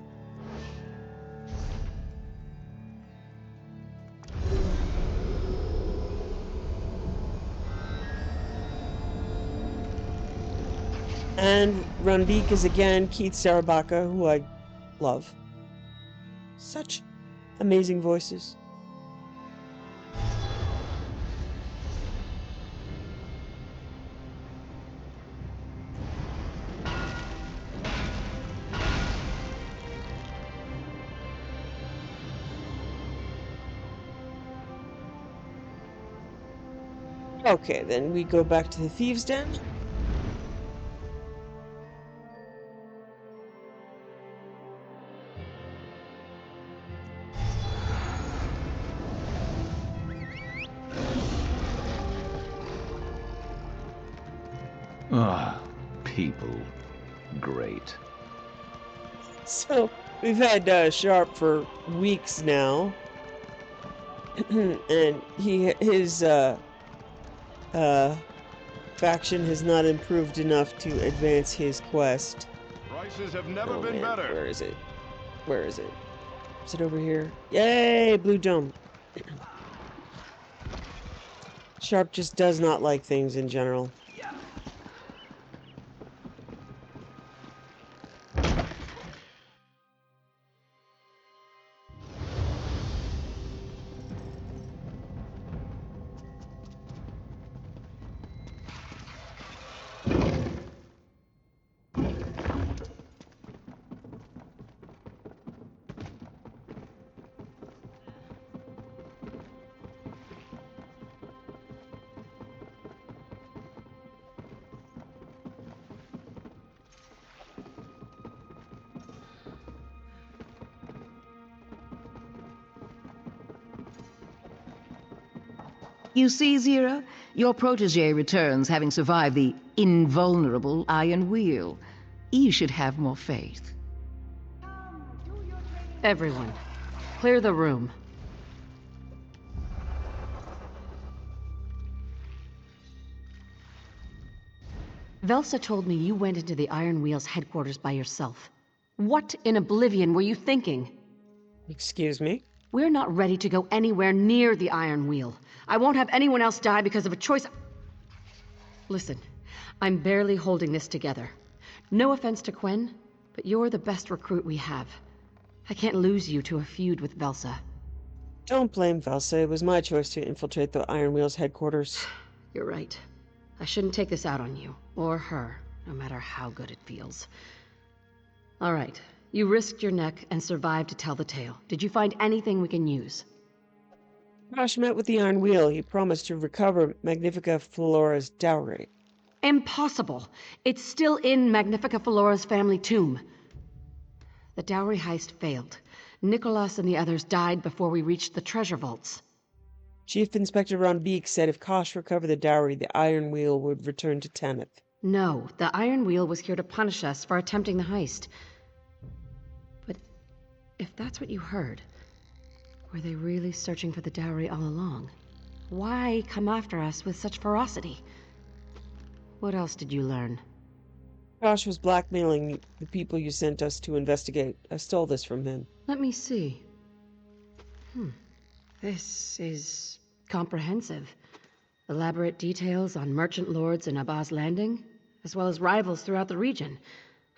And Runbeak is again Keith Sarabaka, who I love. Such amazing voices. Okay, then we go back to the Thieves' Den. Ah, people. Great. So, we've had Sharp for weeks now. And his faction has not improved enough to advance his quest. Prices have never been better. Where is it? Where is it? Is it over here? Yay, Blue Dome. Sharp just does not like things in general. You see, Zira, your protege returns having survived the invulnerable Iron Wheel. You should have more faith. Everyone, clear the room. Velsa told me you went into the Iron Wheel's headquarters by yourself. What in oblivion were you thinking? Excuse me? We're not ready to go anywhere near the Iron Wheel. I won't have anyone else die because of a choice. Listen, I'm barely holding this together. No offense to Quen, but you're the best recruit we have. I can't lose you to a feud with Velsa. Don't blame Velsa. It was my choice to infiltrate the Iron Wheel's headquarters. You're right. I shouldn't take this out on you, or her, no matter how good it feels. All right, you risked your neck and survived to tell the tale. Did you find anything we can use? Josh met with the Iron Wheel. He promised to recover Magnifica Flora's dowry. Impossible! It's still in Magnifica Flora's family tomb. The dowry heist failed. Nicholas and the others died before we reached the treasure vaults. Chief Inspector Ron Beek said if Kosh recovered the dowry, the Iron Wheel would return to Tanith. No, the Iron Wheel was here to punish us for attempting the heist. But if that's what you heard, were they really searching for the dowry all along? Why come after us with such ferocity? What else did you learn? Kosh was blackmailing the people you sent us to investigate. I stole this from him. Let me see. This is comprehensive. Elaborate details on merchant lords in Abah's Landing, as well as rivals throughout the region.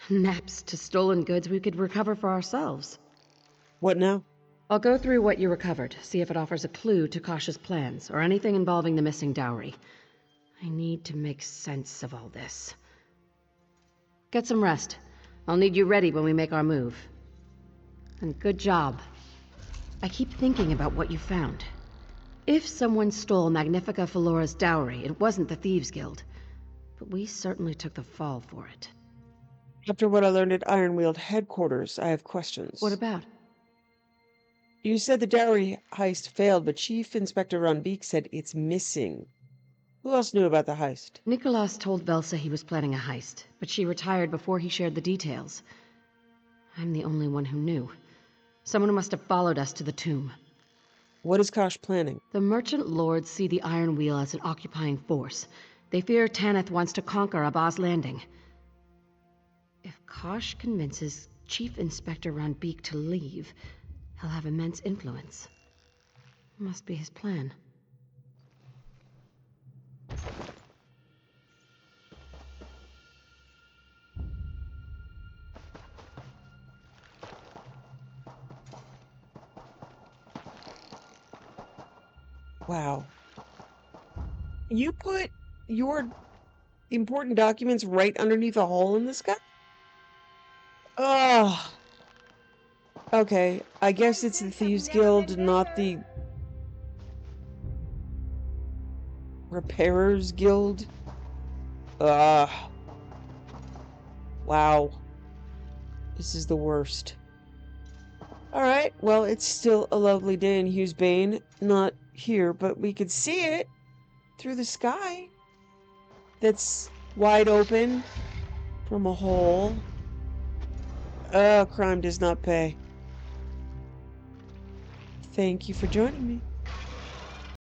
Maps to stolen goods we could recover for ourselves. What now? I'll go through what you recovered, see if it offers a clue to Kosh's plans, or anything involving the missing dowry. I need to make sense of all this. Get some rest. I'll need you ready when we make our move. And good job. I keep thinking about what you found. If someone stole Magnifica Flora's dowry, it wasn't the Thieves Guild. But we certainly took the fall for it. After what I learned at Iron Wheel headquarters, I have questions. What about? You said the dowry heist failed, but Chief Inspector Ron Beek said it's missing. Who else knew about the heist? Nicholas told Velsa he was planning a heist, but she retired before he shared the details. I'm the only one who knew. Someone must have followed us to the tomb. What is Kosh planning? The merchant lords see the Iron Wheel as an occupying force. They fear Tanith wants to conquer Abah's Landing. If Kosh convinces Chief Inspector Ron Beek to leave, he'll have immense influence. Must be his plan. Wow. You put your important documents right underneath a hole in the sky? Oh. Okay, I guess it's the Thieves Guild, not the Repairers Guild. Wow. This is the worst. Alright, well, it's still a lovely day in Hughes Bane. Not here, but we could see it through the sky. That's wide open from a hole. Crime does not pay. Thank you for joining me.